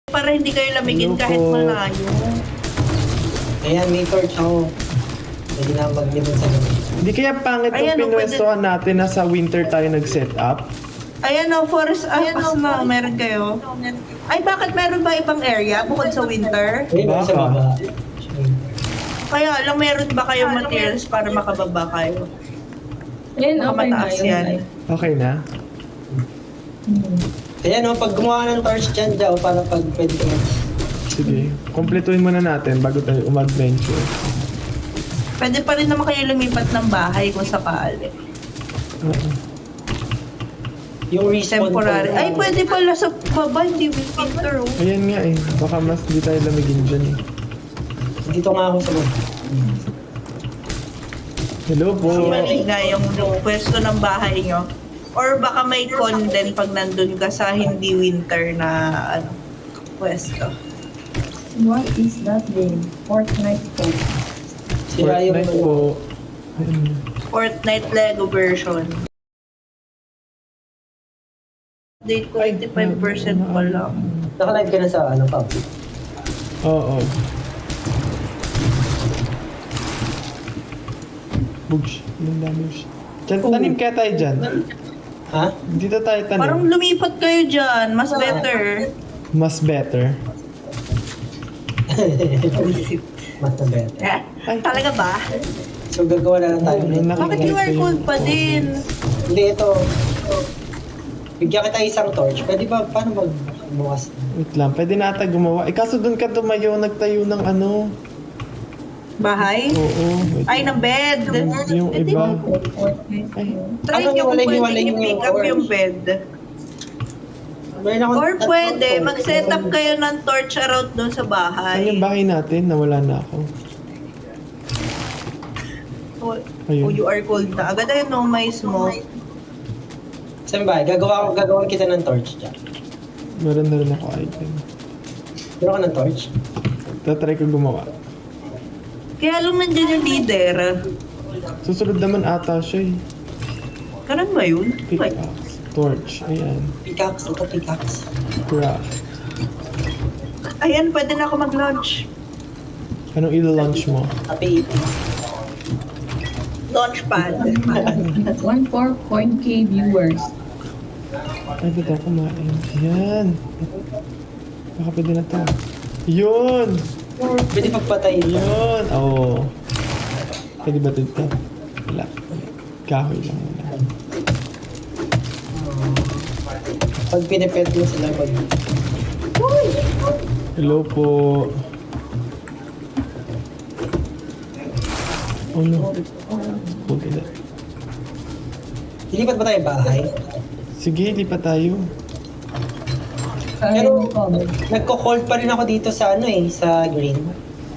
para hindi kayo lamigin Hello kahit po. malayo. Ayan, may torch ako. Pwede na maglibot sa gabi. Hindi kaya pangit Ayan, yung pinwestohan natin na sa winter tayo nag-set up? Ayan o, forest, na, meron kayo. Ay, bakit meron ba ibang area bukod sa winter? Ayun, sa Baka. baba. Kaya lang, meron ba kayong materials para makababa kayo? Yan, Baka okay na mataas yun. yan. Okay na? Ayan o, pag gumawa ng torch dyan, dyan, para pag pwede ka. Sige. Kompletuhin muna natin bago tayo umag-venture. Pwede pa rin naman kayo lumipat ng bahay kung sakali. Oo. Yung respawn Temporary. point, Ay, pwede pala sa baba, hindi winter oh. Ayan nga eh. Baka mas di tayo lamigin dyan eh. Dito nga ako sa baba. Hello po. Mali nga yung pwesto ng bahay nyo. Or baka may con din pag nandun ka sa hindi winter na ano, pwesto. What is that game? Fortnite po. Sira yung Fortnite po. Ayan. Fortnite Lego version. Update ko, 85% pa lang. Naka-live ka na sa ano, public. Oo. Bugs. Ang dami. Diyan, tanim kaya tayo dyan. Ha? Dito tayo tanim. Parang lumipat kayo dyan, mas better. Mas better. Mas na better. Eh, talaga ba? So gagawa na lang tayo. Oo, ulit. Bakit QR code pa din? Hindi, ito. Bigyan kita isang torch. Pwede ba, paano magbukas? Wait lang, pwede na ata gumawa. Eh kaso doon ka tumayo, nagtayo ng ano. Bahay? Oo. wait Ay, lang. ng bed. Yung Eh, di iba. ba? Ay, Try Ano, nyo kung hiwalay-hiwalay pwede yung i-pick up orange. yung bed. Meron akong Or tatlong pwede, torch. mag-set up kayo ng torch around doon sa saan yung bahay. bahay natin? Nawala na ako. Oh, Ayun. you are cold na. Agad ayun, no, may smoke. Saan ba? Gagawa kita ng torch dyan. Meron na rin ako item. Meron ka ng torch? Tatry ko gumawa. Kaya lang nandiyan yung leader. Susunod naman ata siya eh. Karan ba yun? Pickaxe. Torch. Ayan. Pickaxe. Ito pickaxe. Craft. Ayan, pwede na ako mag-launch. Anong ilo-launch mo? Happy eating. Launchpad. 1.4K viewers. Ay, dito ako kumain. Ayan. Baka pwede na to. Yun! Pwede pagpatayin pa. Yun! Oo. Pwede ba dito? Wala. Kahoy lang muna. Pag pinipet mo sila, pag... Hello po. Oh no. Hold it. Lilipat ba tayo bahay? Sige, lipat tayo. Pero, nagko-cold pa rin ako dito sa ano eh, sa green.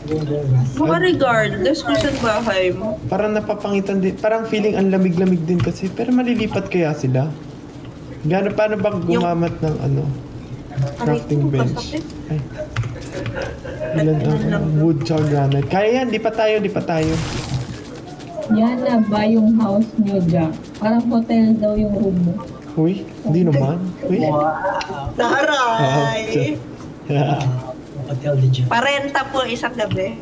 Yung green grass. Mga regardless kung saan bahay mo. Parang napapangitan din. Parang feeling ang lamig-lamig din kasi. Pero malilipat kaya sila? Paano ba gumamat ng ano? Crafting bench. Ay. Ilan ang wood tsaka granite. Kaya yan, di pa tayo. Yan na ba yung house nyo, Jack? Parang hotel daw yung room mo. Uy, hindi naman. Uy. Taray! Yeah. Hotel de Dieu. Parenta po isang gabi.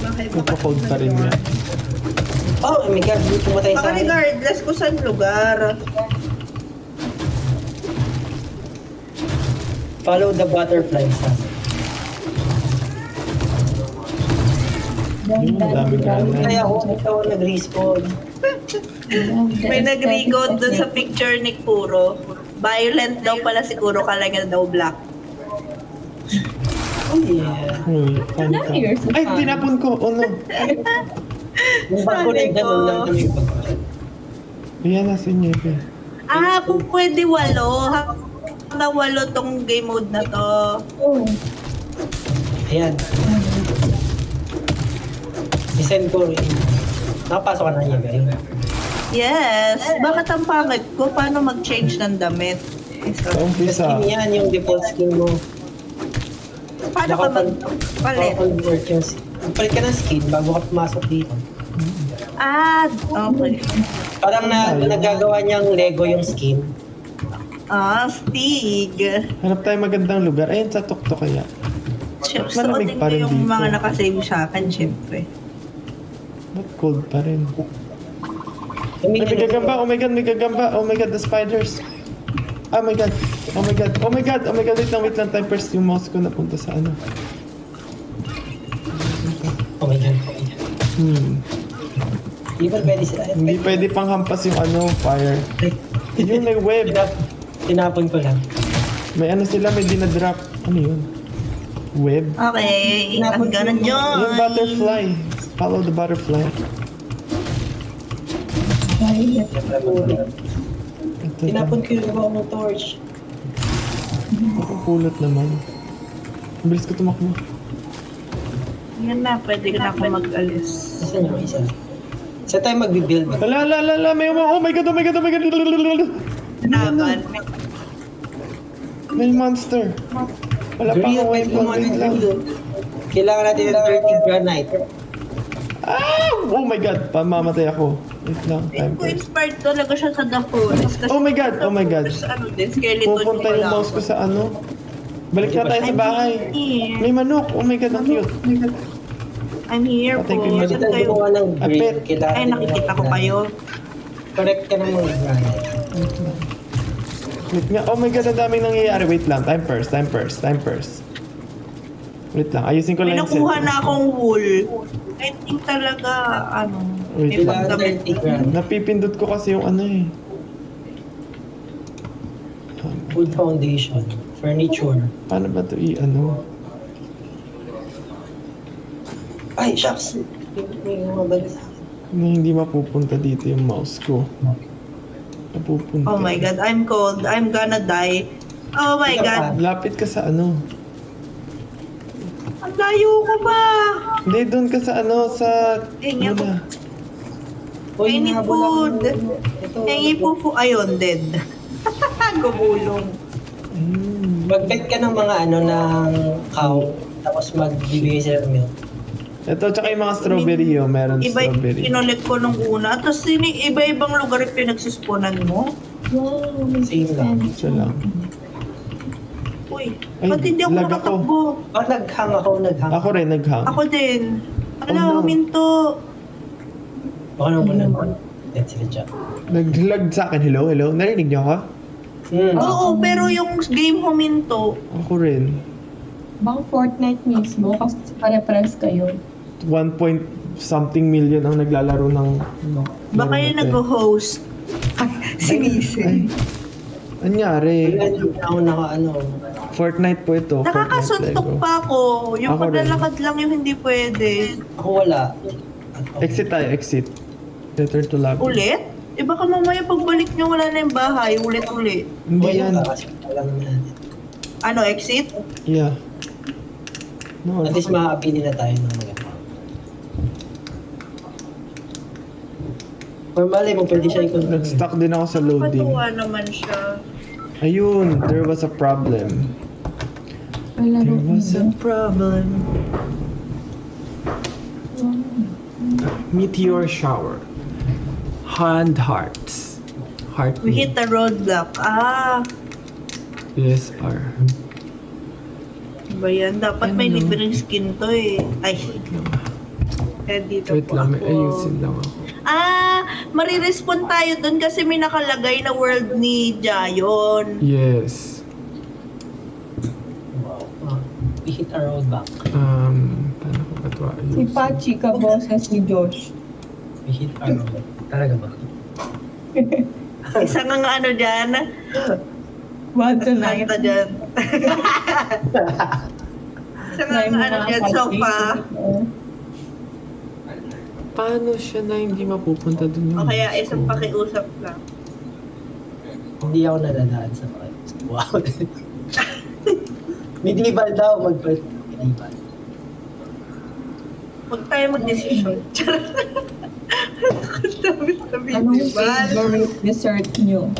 Bahay mo Nagpa-cold pa rin yan. Oh my God, dito mo tayo Baka sa... regardless kung saan lugar. Follow the butterflies. Yun, daming granite. Kaya ako, ikaw nag-respawn. May nag-regoat doon sa picture ni Kuro. Violent daw pala si Kuro, kala niya daw black. Oh yeah. Uy, fun Ilang ka. years Ay, pa? tinapon ko. Oh no. Yung bago Sabi rin dyan, ko. nung lang kami pag... Ayan na si Nyepe. Ah, kung pwede 8. Na 8 tong game mode na to. Oh. Ayan. Isend ko rin. Nakapasok ka na niya, guys. Yes. Bakit ang pangit ko? Paano mag-change ng damit? Sa umpisa. Skin yan, yung default skin mo. Paano ka mag-palit? Naka-convert yung skin. Palit ka ng skin bago ka pumasok dito. Ah, okay. Parang nagagawa niyang Lego yung skin. Stig. Hanap tayo magandang lugar. Ayun, sa tuktok kaya. Malamig Suotin pa ko rin yung dito. mga nakasave sa akin, syempre. Ba't cold pa rin? Ay, May may gagamba! Oh my god, may gagamba! Oh my god, the spiders! Oh my god! Oh my god! Oh my god! Oh my god! Wait lang. Time first yung mouse ko napunta sa ano. Oh my god. Di ba pwede sila? Hindi pwede pang hampas yung ano, fire. Yun, may web. Tinapon ko lang. May ano sila, may dinadrop. Ano yun? Web? Okay, I'm gonna Yung join. butterfly. Follow the butterfly. Ito, Tinapon ko yung iba ng torch. Pulot naman. Ang bilis ko tumakbo. Yan na, pwede na ako mag-alis. Saan yung isa? Saan tayo magbibuild? Lala, may oh my god, oh my god, oh my god. Laban. May monster. Wala pa akong waypoint lang. Kailangan natin ng 30 granite. Oh my god, pamamatay ako. Wait lang, time Ko first. inspired talaga siya sa The Forest. Kasi Oh my god, oh my god. Ano din, skeleton Pupunta yung mouse ko sa ano. Balik na tayo sa bahay. May manok. Oh my god, ang cute. I'm here Patay po. ko yung Saan Tayo kayo? gumawa ng Apet. green. Kailangan Ay, din nakikita ko ng- kayo. Correct ka ng mga granite. Wait nga, oh my god, ang daming nangyayari. Wait lang, time first. Wait lang, ayusin ko May lang yung nakuha settings. na akong wool. I think talaga, Wait may lang. Kailangan fundament. 30 granite. Napipindot ko kasi yung ano eh. Wood foundation. Furniture. Paano ba ito i-ano? Ay, shucks! May mabalik sa akin. Na hindi mapupunta dito yung mouse ko. Napupunta. Oh my god, I'm cold. I'm gonna die. Oh my god. Lapit ka sa ano. Ang layo ko ba? Hindi, doon ka sa ano, sa... Tingnan ko. Ano na? I need nahabol ako. food. Ito. Hingi po po. Ayun, dead. Gumulong. Mag-bet ka ng mga ano ng cow. Tapos magbibigay sila ng milk. Ito, tsaka yung mga strawberry yun. Meron Iba strawberry. kinolek ko nung una. Tapos iba-ibang lugar yung pinagsisponan mo. Wow, Same lang. Siya lang. Uy, Ay, ba't hindi ako lag ako. nakatakbo? Bakit naghang ako? Ako rin, naghang. Ako din. Ala, Oh, no. huminto. Baka naman naman. That's sila dyan. Naglag sa akin. Hello? Narinig niyo ako? Oo, pero yung game huminto. Ako rin. bang Fortnite mismo kasi pare-pares kayo. 1 point something million ang naglalaro ng... Baka yung nag-host. Sinisi. Anyari? Hindi ako naka-ano. Fortnite po ito. Nakakasuntok Fortnite Lego. pa ako. Yung Ako rin. paglalakad lang yung hindi pwede. Ako wala. Exit tayo, exit. Return to lobby. Ulit? Eh baka mamaya pagbalik nyo wala na yung bahay. Ulit-ulit. Hindi yan. Kasi alam naman natin. Ano, exit? Yeah. No, At least makakabili na tayo ng maganda. Or malay mo, pwede siya i-control. nag-stuck din ako sa loading. Patuwa naman siya. Ayun, there was a problem. Palaro There was a dito. problem. Meteor shower. Hand hearts. Heart. We hit the roadblock. Yes, R. Ba yan? Dapat may Ano? libreng skin to eh. Ay, kaya dito Wait po lang, may ako. ayusin lang ako. Marirespond tayo dun kasi may nakalagay na world ni Jayon. Yes. Wow. We hit a roadblock. Paano ko ba ito ayusin? Si Pachi ka boses ni Josh. We hit a roadblock. Talaga ba? Isa nga ano dyan. What tonight? Kanta dyan. Isa nga ano dyan, sofa. Paano siya na hindi mapupunta dun O kaya isang pakiusap lang. Hindi ako naladaan sa mga. Wow. Medieval daw Medieval. Huwag tayo mag-desisyon. Sabi-sabi, Anong diba? favorite dessert nyo?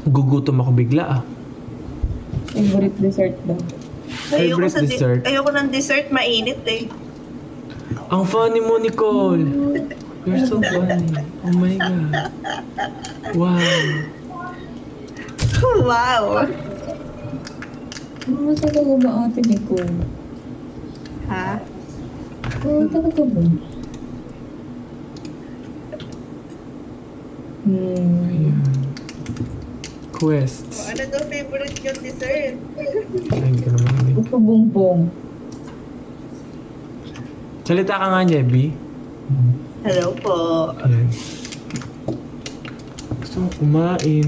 Gugutom ako bigla ah. Favorite dessert daw. Favorite dessert? Ayoko ng dessert, mainit eh. Ang funny mo, Nicole. You're so funny. Oh my God. Wow. Wow. Talaga ba ate Nicole? Ha? Talaga ba? Ayan. Quests. Ano daw favorite yung dessert? Ay, hindi ko naman alam. Gusto bongbong. Salita ka nga, Jebby. Hello po. Ayan. Gusto mo kumain.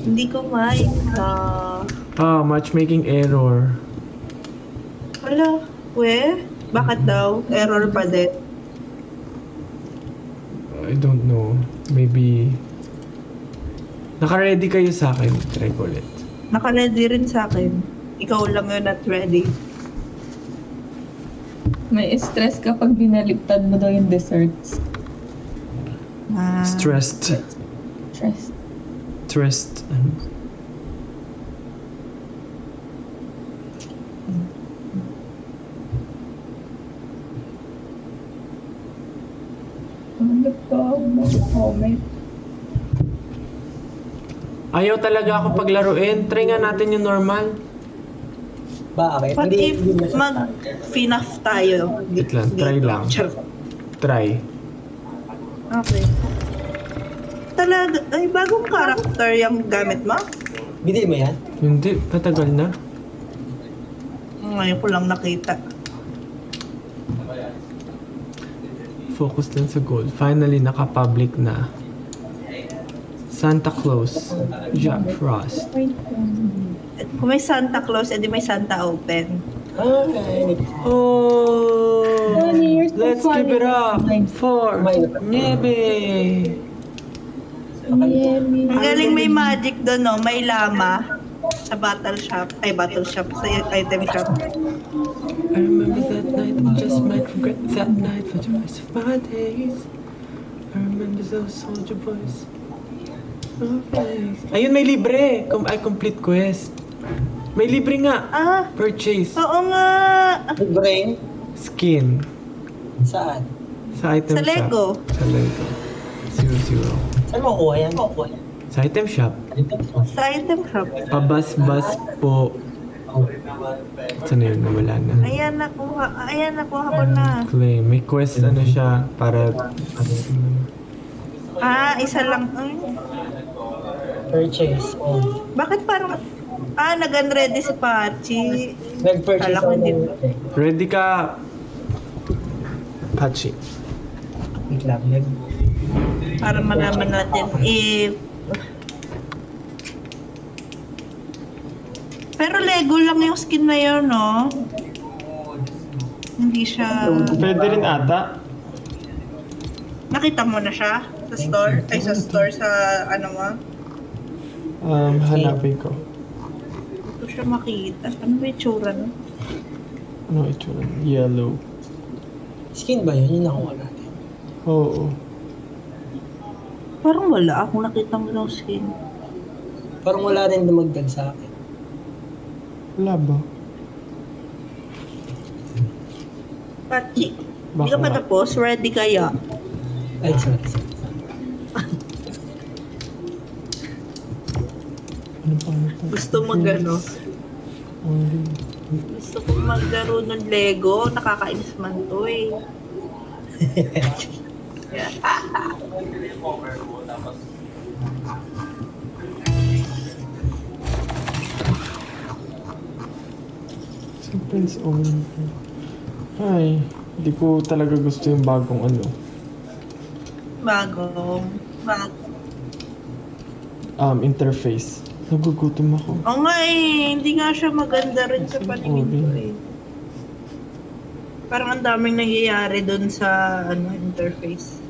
Hindi ko main ka. Matchmaking error. Wala. Bakit daw? Error pa din. I don't know. Maybe... Naka-ready kayo sa akin. Try ko ulit. Naka-ready rin sa akin. Ikaw lang yun not ready. May stress kapag binaliktad mo daw yung desserts. Stressed. Stress. Stressed. Ano ba? Comment. Ayaw talaga ako paglaruin. Try nga natin yung normal. Bakit? What if Hindi masasakit. mag-FNAF tayo? Wait lang, try lang. Charot. Try. Okay. Talaga, ay bagong character yung gamit mo? Binili mo yan? Hindi, matagal na. Ngayon ko lang nakita. Focus lang sa goal. Finally, naka-public na. Santa Claus. Jack Frost. Kung may Santa Claus, edi may Santa Open. Ay, Oh! Donnie, you're so Let's give it up for Niebe! Ang galing may magic doon, no? May lama sa battle shop. Ay, battle shop. Sa item shop. I remember that night, I just might regret that night for the rest of my days. I remember those soldier boys. Ayun, may libre! Ay, complete quest. May libre nga. Ah, Purchase. oo nga. brain? Skin. Saan? Sa item Sa shop. Lego. Sa Lego. 00. Saan mo kuha yan? Sa item shop. Sa item shop. Pabas-bas po. Saan na yun? Nawala na. Ayan, nakuha ko na. Claim. May quest ano siya para... Ah, isa lang. Ay, Purchase. Oh. bakit parang... Ah, nag-unready si Pachi. Nag-purchase Kala ko ako hindi. ng... Ready ka? Pachi. Wait lang. Para malaman natin if... Pero Lego lang yung skin na yun, no? Hindi siya... Pwede rin ata. Nakita mo na siya? Sa store? Ay, sa store sa ano mo? Hanapin ko. Hindi ko siya makita. Ano ba yung tsura, no? Ano itsura? Yellow. Skin ba yun? Yung nakuha natin. Oo. Parang wala akong nakita mo ng skin. Parang wala rin dumagdag sa akin. Wala ba? Pachi, hindi Baka ka pa nga. tapos? Ready kaya? Ay, sorry. Ano pa? Gusto mo gano? Gusto kong maglaro ng Lego. Nakakainis man to eh. Prince Owen. Ay, hindi ko talaga gusto yung bagong ano. Bago. Interface. Nagugutom ako. Oo nga eh. Hindi nga siya maganda rin sa paningin ko eh. Parang ang daming nangyayari doon sa interface.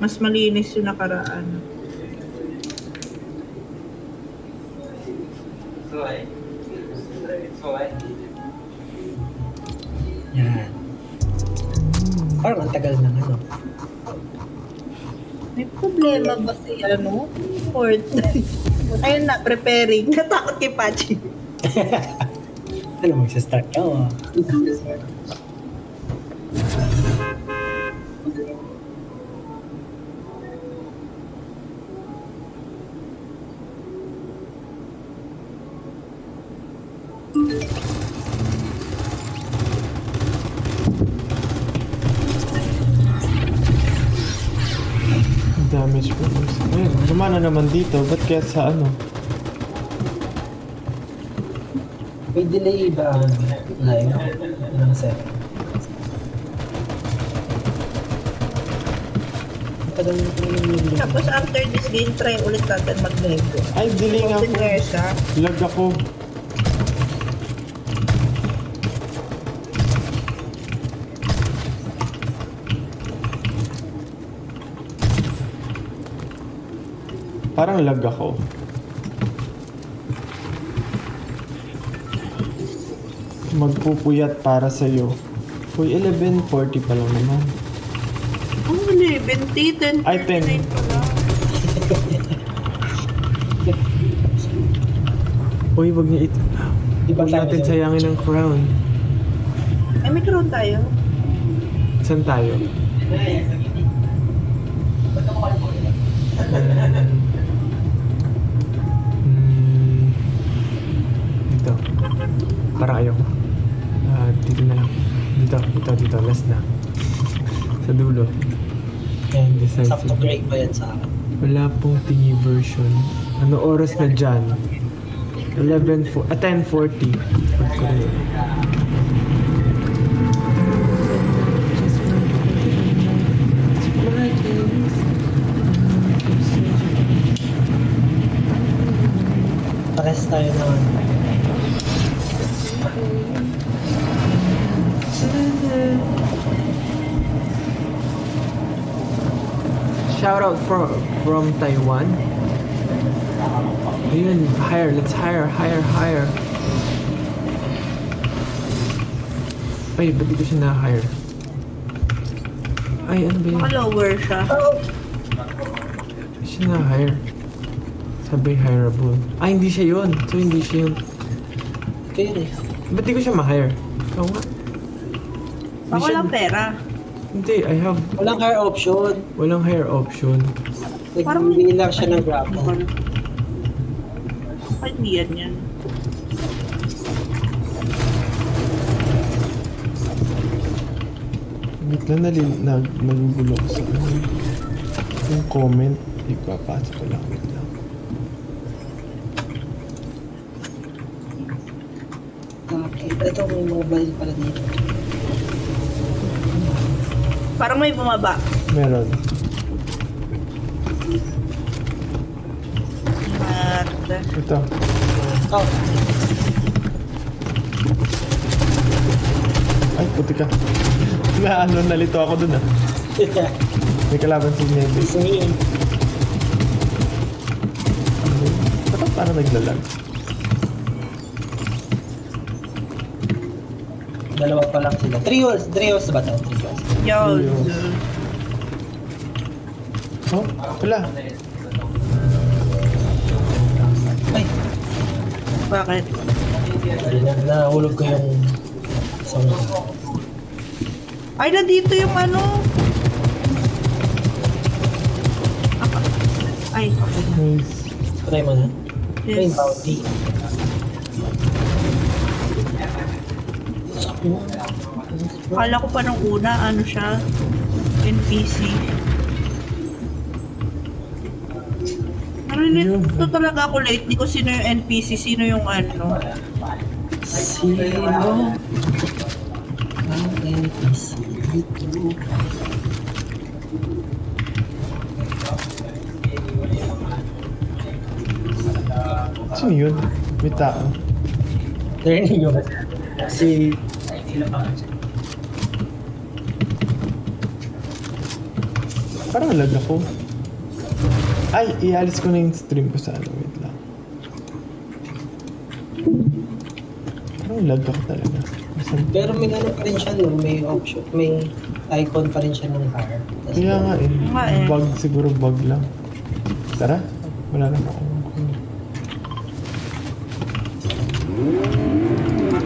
Mas malinis yung nakaraan. Yan. Parang ang tagal ng ano. May problema ba si Fortnite? Ayun na, preparing. Natakot kay Pachi. Ano, magsa-start ka o? Damage po. Ayun, gumana naman dito. Ba't kaya sa ano? May delay ba ang live? Ilang second? Matagal na ito yung Tapos after this game, try ulit natin mag-nego. Ay, diling ako. Open air siya. Lag ako. Parang lag ako. Magpupuyat para sa'yo. Uy, 11:40 pa lang naman. Oh, 11, 10, Ay, 10. 39 pala. Uy, wag niya ito. Di ba Huwag natin sayangin ang crown. Ay, may crown tayo. Saan tayo? Dito. Parang ayoko. Dito na lang. Dito. Last na. Sa dulo. Yan, Decisive. sakto grade ba yan sa akin? Wala pong tingi version. Ano oras na dyan? 10:40. Pag ko rin. Pares tayo naman. Shout out from Taiwan. Ayun, higher. Let's higher. Ay, ba't di ko siya na-hire? Ay, ano ba yun? Maka-lower siya. Siya na-hire. Sabi hireable. Ay, hindi siya yun. So, hindi siya yun. Kayo rin. Ba't di ko siya ma-hire? Oo nga. Baka siya- lang pera. Hindi, I have... Walang higher option. Walang hire option. Nagbibigay lang siya ng grapple. Ay, hindi yan. Wait lang, nagugulo ko sa ano. Yung comment, ipapasa ko lang. Wait lang. Okay, ito may mobile pala dito. Parang may bumaba. Meron. At, Ito. Oh, Ay, puti ka. Nalito ako dun ah. May kalaban si Nebe. it's me. Bakit parang naglalag? Dalawa pa lang sila. Trios ba ito? Trios. yo. Oh, wala. Ay, Bakit? nahulog ko yung isang Ay, nandito yung ano. Ay, okay. Nice. try mo na. May Yes. bounty. Kala ko pa nung una, ano siya, NPC. Nalilito talaga ako lately ko sino yung NPC, sino yung ano. Sino? Ang NPC dito. Sino yun? May tao. Narinig nyo ba? Si... Parang lag ako. Ay, ialis ko na yung stream ko sa ano. Wait lang. Parang lag ako talaga. Masan- Pero may ano pa rin siya, no? May option, may icon pa rin siya ng car. Tas Kaya nga eh. Nga eh. Bug, siguro bug lang. Tara. Wala na ako.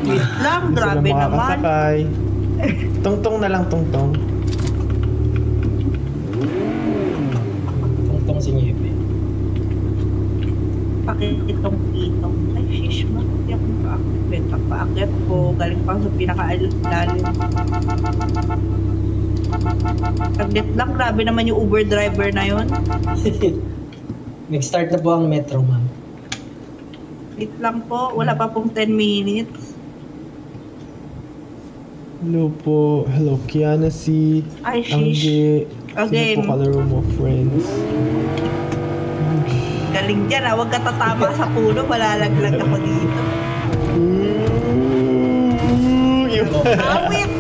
Wait lang, grabe naman. Makakasakay. Tungtong na lang, tungtong. tungtong si Niebe. pakitong pitong. Ay, shish, bakit ako paakyat? Paakyat ko, galing pa sa pinaka-lalim. Saglit lang, grabe naman yung Uber driver na yun. Nag-start na po ang metro, ma'am. Saglit lang po, wala pa pong 10 minutes. Hello po. Hello, Kiana C. Ay, shish. Angge. Again. Sino po kalaro mo, friends? Galing dyan, huwag ka tatama sa puno, malalaglag ako dito. Awit!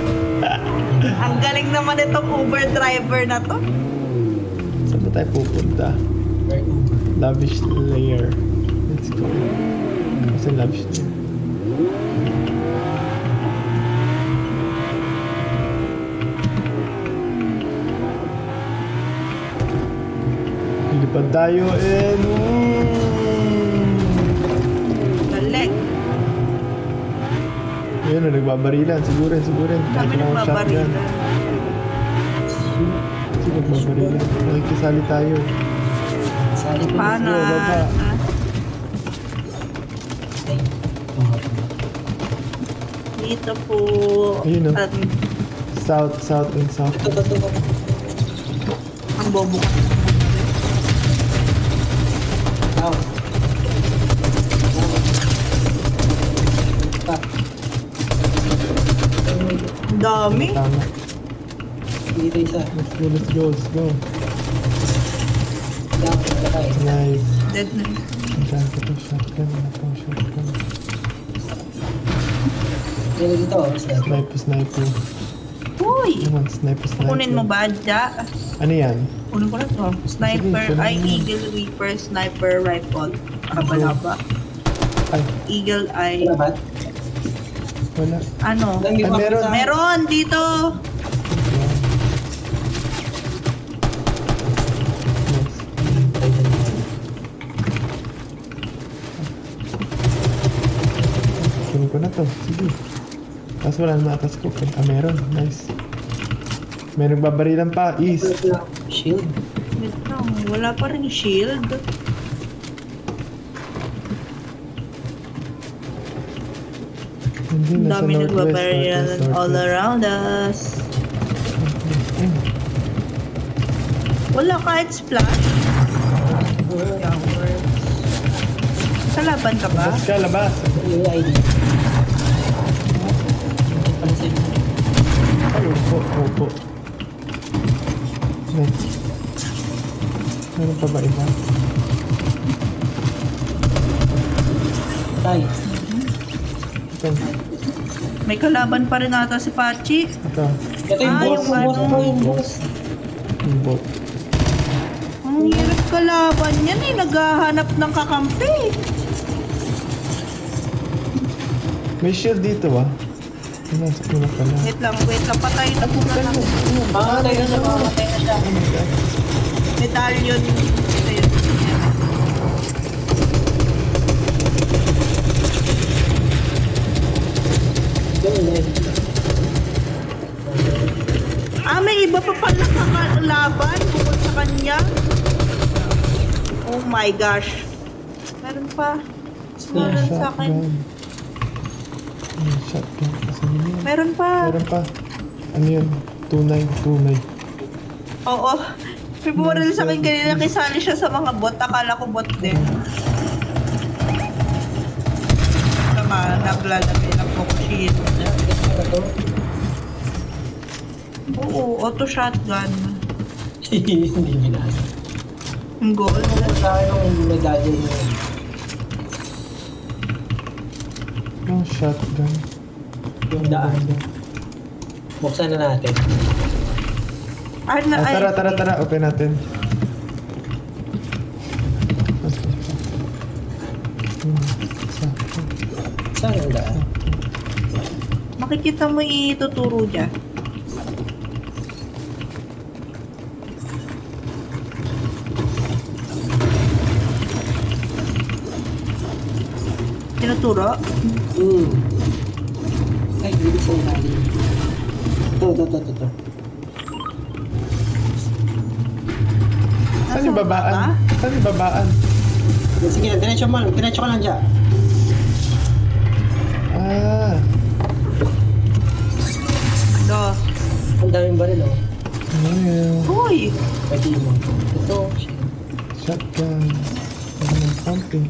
Ang galing naman itong Uber driver na to. Saan ba tayo pupunta? Lavish layer. Let's go. Kasi lavish layer. Lipad tayo and... Galing. Ayun na, nagbabarilan. Sigurin. Kami nagbabarilan. Kasi nagbabarilan. Nakikisali tayo. Sali po. Paano? Let's go, baba. Ay, Dito po. Ayun, oh. At South and south. ito. ang bobo ko. Out. Ah, Ang dami. Tama. dito isa. Let's go. Down, patay. Nice. Dead na. Ang dami ko itong shotgun. Dito, oh, sir. Sniper. Uy! Naman, sniper. Kunin mo ba, Ja? Ano yan? Kunin ko na to. Sniper, Sige, ay kunin mo. Eagle Reaper Sniper Rifle. Laba. Ay, Eagle ay, Ano ba? wala. ano? Ay, meron. Meron dito! Yes. Kunin ko na to. Sige. Tapos wala naman atas ko. Meron. Nice. May nagbabarilan pa. East. Shield. Wait lang, wala pa rin shield. Hindi, Ang nasa dami northwest, nagbabarilan all northwest. around us. Wala kahit splash. Kalaban ka ba? Labas ka, labas. Yung ID. Pansin. Ay, upo. Nice. Meron pa ba iba? Tay. Ito. May kalaban pa rin ata si Pachi. Ito. Ito yung Ah, boss. yung ano. Yung boss. Yung bot. Ang hirap kalaban yan eh. Naghahanap ng kakampi. May shield dito ah. Nasa ko na pala. Wait lang. Patay na muna lang. Mamatay na siya. Oh my God. Medallion. Ayun. Ah, may iba pa pala kakalaban bukod sa kanya. Oh my gosh. Meron pa. Meron sa akin. May shotgun. Asan yun yan? Meron pa. Meron pa. Ano yun? 29. Oo. May bumaril sa akin kanina. Kisali siya sa mga bot. Akala ko bot din. Tama. Naglalagay ng focus shield. Oo. Auto shotgun. Hindi binasa. Ang gold. Sa akin yung medalyo mo. Yung shotgun. Yung daan. Buksan na natin. Ah, na, Ah, ay, tara. Open natin. Saan yung daan? Makikita mo ituturo dyan. Tinuturo? Ay, dito sa ilalim. Ito. Saan yung babaan? Saan yung babaan? Sige, diretso ka lang dyan. Ah, Do. Ang daming baril, oh. well, Uy! Pwede mo. Ito, shotgun. Ano ng pumping?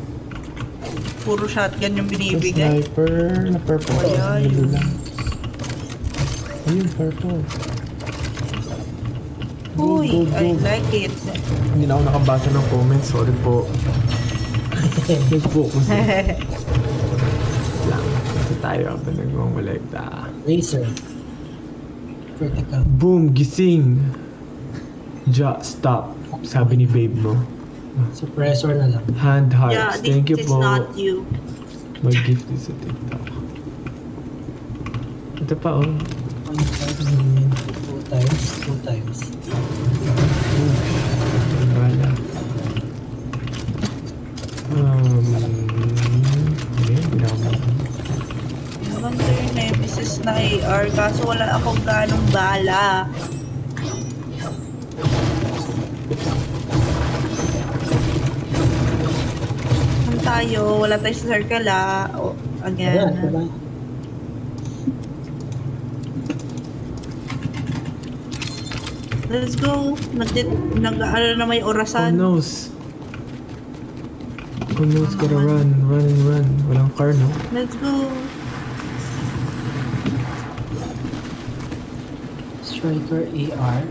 Puro shotgun yung Ito binibigay. sniper na purple. Ayan. Blue lang. Ayun, purple. Uy, Gold, I gold. like it. Hindi na ako nakabasa ng comments. Sorry po. Nag-focus lang. Kasi tayo habang nagmamulekta. laser. Vertical. Boom! Gising! Ja, stop. Sabi ni babe mo. Suppressor na lang. Hand hearts. Yeah, Thank you it's po. not you. My gift is sa TikTok. Ito pa oh. 2 times. Wala. Hindi na ako. Maganda yung Nemesis na AR, kaso wala akong ganong bala. Saan tayo? Wala tayo sa circle O, Ayan, again. diba? Let's go. Ano na may Who orasan. knows? Who knows? Gotta run and run. Walang car, no? Let's go. Striker AR.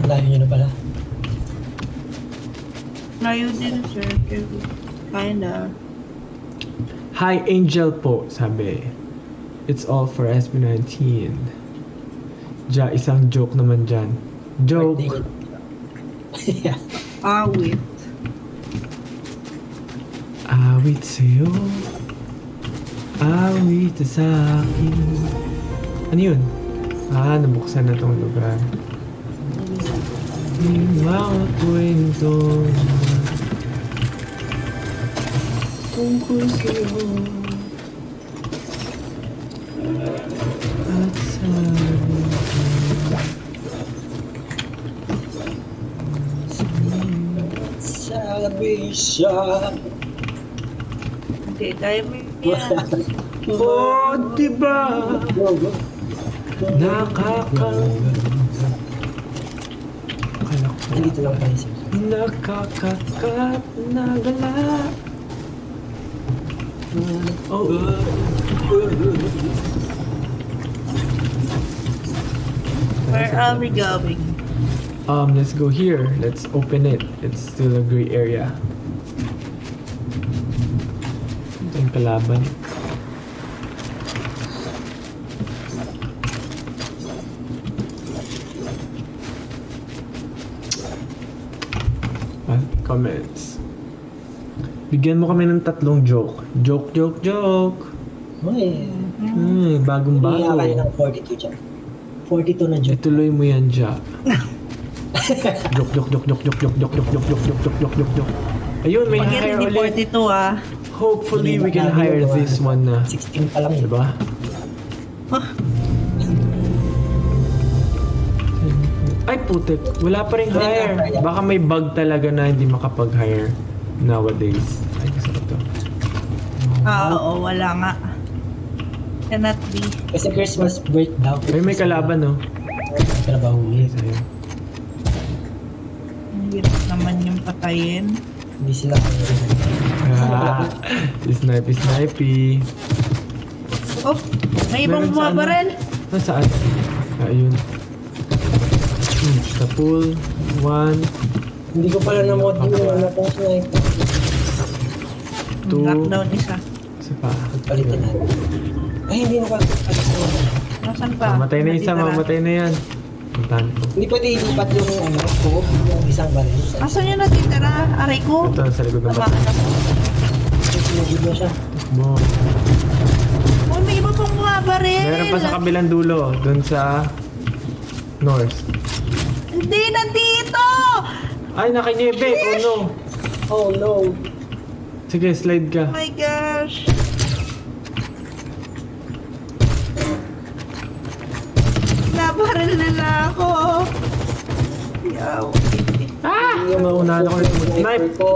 Layo nyo na pala. Layo din, sir. Kinda. Hi, Angel po, sabi. It's all for SB19. Ja, isang joke naman dyan. Joke. Yeah. Awit. Awit sa'yo. Awit sa akin. Ano yun? Nabuksan na tong lugar. Mga kwento tungkol sa'yo at Sabi siya. Okay, kaya mo yan. oh, diba? Go, go. Dito lang tayo sir. Nakakakat na gala. Oh. Where are we going? Let's go here. Let's open it. It's still a gray area. Ito yung kalaban. Comments. Bigyan mo kami ng 3 joke. Joke. Uy. Bagong Hindi bago. kayo ng 42 dyan. 42 na dyan. Ituloy mo yan, Ja. Joke. Ayun, may Again, hire hindi ulit. 42 Hopefully, we can hire this one na. 16 pa lang yun. Diba? Ay, putik. Wala pa rin hire. Baka may bug talaga na hindi makapag-hire nowadays. Ay, gusto ko to. Oo, wala nga. Cannot be. Kasi Christmas break daw. Ay, may kalaban, no? Trabaho Yes, yun. ayun. Ang hirap naman yung patayin. Hindi sila Snipey. Oh, may ibang Meron sa ano? bumabarel. Nasaan? Ayun. Sa pool. 1, Hindi ko pala na-mod yung ano kong sniper. 2. Lockdown isa. Isa pa. Palitan natin. Ay, hindi na pa. Nasaan pa? Mamatay na isa, Natitira. mamatay na yan. Puntahan ko. Hindi pwede ilipat yung ano, scope, yung isang baril. Asan yung natitira? Aray ko. Ito, sa likod ng Tama bata. ka na. Sinugid na siya. Mo. Oh, may iba pang bumabaril. Meron pa sa kabilang dulo. Dun sa north. Hindi, nandito! Ay, nakanyebe. Oh no. Oh no. Sige, slide ka. Oh my gosh. yung Naunahan ako nito mag-snipe. sniper ko.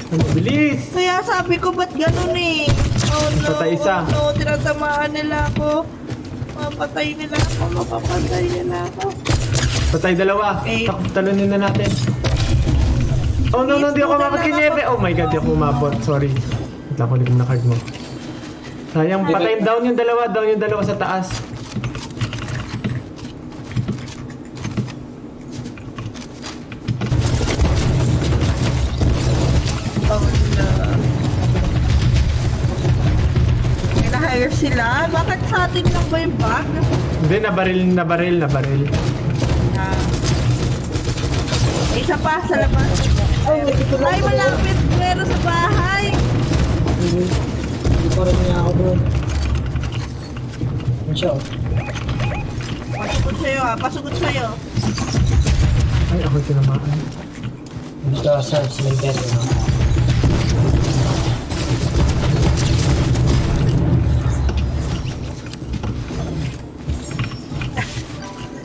Ang mabilis. Kaya sabi ko, ba't ganun eh? Oh no, Patay isa. oh no, tinatamaan nila ako. Mapatay nila ako, mapapatay nila ako. Patay dalawa. Okay. Talunin na natin. Oh no, no, di ako mabot kay Neve. Oh my god, di ako umabot. Sorry. Wait lang, kunin ko na card mo. Sayang, patay down yung dalawa sa taas. Oh no. May na-hire sila? Bakit sa atin lang ba yung bag? Hindi, nabaril. Ah. May isa pa sa labas. Ay, malapit. Meron sa bahay. Hindi ko rin niya ako doon. Ano siya? Pasugod sa'yo ah. Pasugod sa'yo. Ay, ako tinamaan. Gusto ka sa cemetery.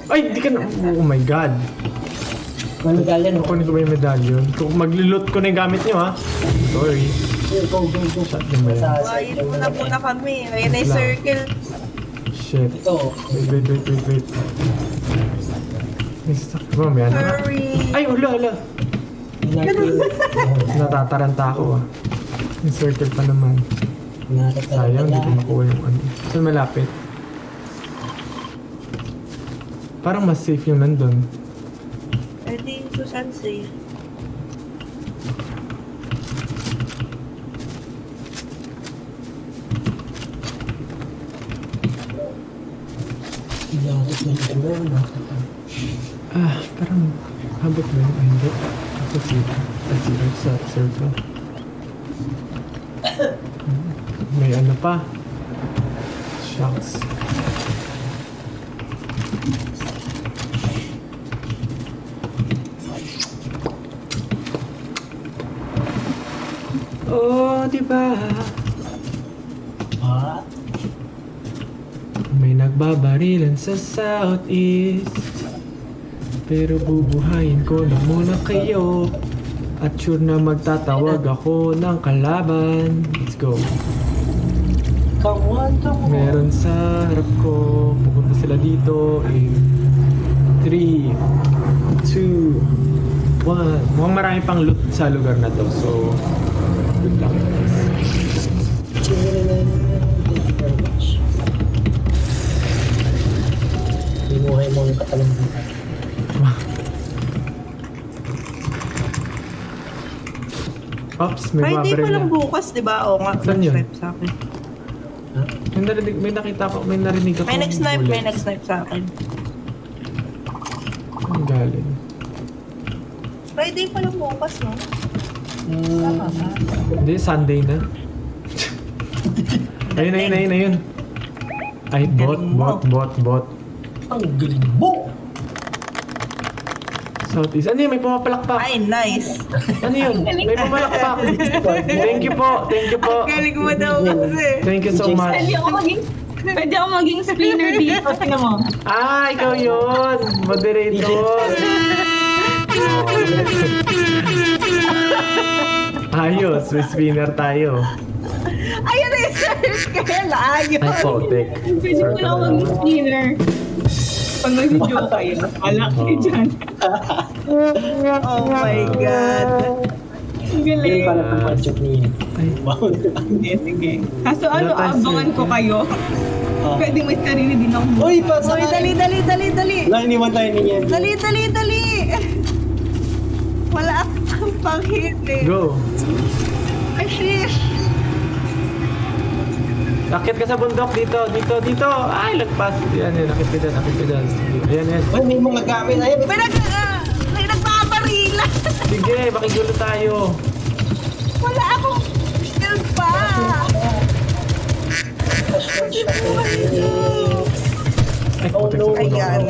Ay, di ka na... Oh my god. May medallion mo. Kunin ko ba yung medallion? Kung maglilot ko na yung gamit nyo ha. Sorry. Go. Shot din ba yan? Buhayin mo na muna kami. Ayan na yung circle. Shit. Ito. Wait. May stuck. Mamaya na nga. Hurry. Ay, ula. Natataranta ako ah. Yung circle pa naman. Sayang, hindi ko makuha yung ano. Saan malapit? Parang mas safe yung nandun. Pwede to saan safe. Parang habot ba yung hindi? Sa circle. May ano pa. Shucks. Oh, diba? Ah? May nagbabarilan sa southeast. Pero bubuhayin ko na muna kayo. At sure na magtatawag ako ng kalaban. Let's go. Come on. Meron sa harap ko. Pupunta sila dito in 3, 2, 1. Mukhang marami pang loot sa lugar na to. So, good luck guys. Thank you very much. Binuhay mo yung katalambutan. Ops, may Friday babaril pa lang na. bukas, di ba? Oo nga. Saan yun? Nag-snipe sa akin. Ha? May nakita ko, may narinig ako. May nag-snipe, may bullets. nag-snipe sa akin. Ang galing. Friday pa lang bukas, no? Hindi, Sunday na. Ayun. Ay, bot. Ang galing mo! Southeast. Ano yun? May pumapalakpak. Ay, nice. Ano yun? May pumapalakpak. Thank you po. Galing mo daw kasi. Thank you so much. Pwede ako maging spinner dito. Tingnan mo. Ah, ikaw yun. Moderator. Ayos, may spinner tayo. Ayun na yung search kaya laayos. Ay, potek. Pwede mo lang ako maging spinner. Pag nag-video kayo, malaki dyan. Oh my God. Ang Hindi galing. pala itong budget niya. Ay, Hindi, sige. Kaso ano, Wala tayo abangan ko sir. kayo. Pwede may sarili din ako. Uy, Uy, dali. Wala, iniwan tayo ni Yen. Dali. Wala akong panghili. go. Ay, shish. Akit ka sa bundok dito. Ay, lagpas. Yan, akit ka dyan. Ayan. Uy, may mga gamit. Ayun, May nagbabarila. Sige, makigulo tayo. Wala akong shield pa. Ay, Oh, putek no. sa bundok. Ayan.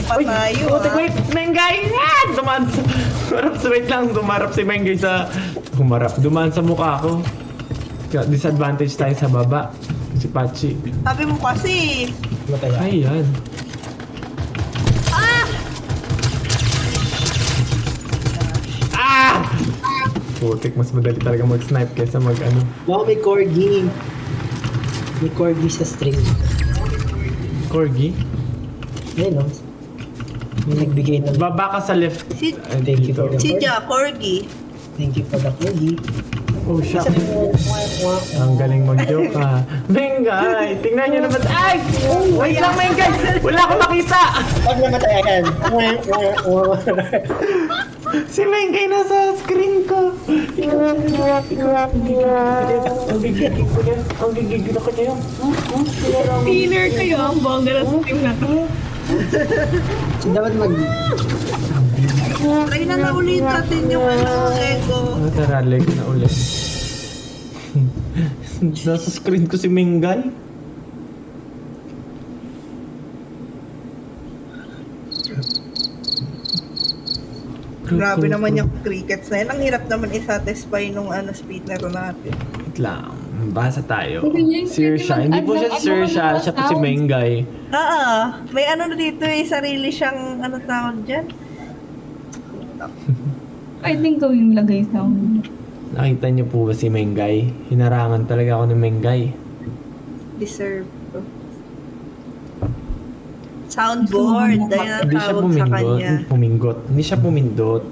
Pa tayo. Putek, wait! Mengay! Ah! Dumarap si Mengay sa... Dumaan sa mukha ko. Disadvantage tayo sa baba. Si Pachi. Sabi mo kasi. Mataya. Ay, yan. Ah! Putik, mas madali talaga mag-snipe kaysa mag-ano. Baka may corgi. May corgi sa string. Corgi? Ayun, no? May nagbigay ng... Baba ka sa left. Si, Ay, Thank you dito. for the- si Ja, Corgi. Thank you for the corgi. Oh, shit. Kasi may Ang galing mag-joke ha. Mengay! Tingnan nyo naman. Ay! Wait lang, Mengay! Wala akong makita! Pag namatay yan. Si Mengay nasa screen ko! Ang gigigil ko niya. Ang gigigil ako niya. Winner kayo ang bongga na sa team na to. Dapat mag... Try na ulit natin yung Lego. Tara, leg na ulit. Nasa screen ko si Mengay. Grabe naman yung crickets na yun. Ang hirap naman i-satisfy nung speaker natin. Wait lang. Basa tayo. Pwede niya yung Sirsha. Hindi po siya si Sirsha. Siya po si Mengay. May ano na dito sarili siyang tawag dyan? Pwedeng gawing lagay sound. Nakita niyo po ba si Mengay? Hinarangan talaga ako ng Mengay. Deserve to. Soundboard. Dahil ang Hindi siya tawag sa kanya. pumingot. Hindi siya pumindot.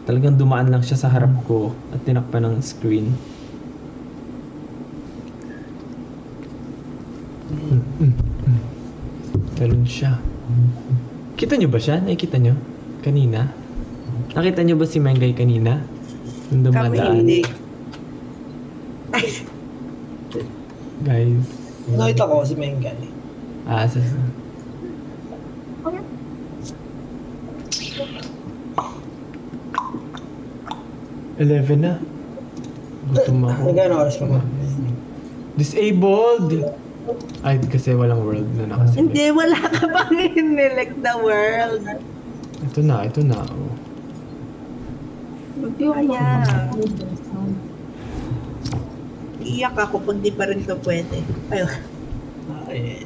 Talagang dumaan lang siya sa harap ko at tinakpan ng screen. Ganun siya. Kita niyo ba siya? Nakikita niyo? Kanina? Nakita niyo ba si Mengay kanina? Yung Kami dumadaan. hindi. Ay, Guys. Nakita ko si Mengay. Sa... Eleven na. Gutom ako. Nagano oras pa ba? Disabled! Ay, kasi walang world na nakasilip. hindi, wala ka pang inelect the world. Ito na, ito na. Oh. Ayan. Iyak ako pag di pa rin to pwede. Ayun. Ay.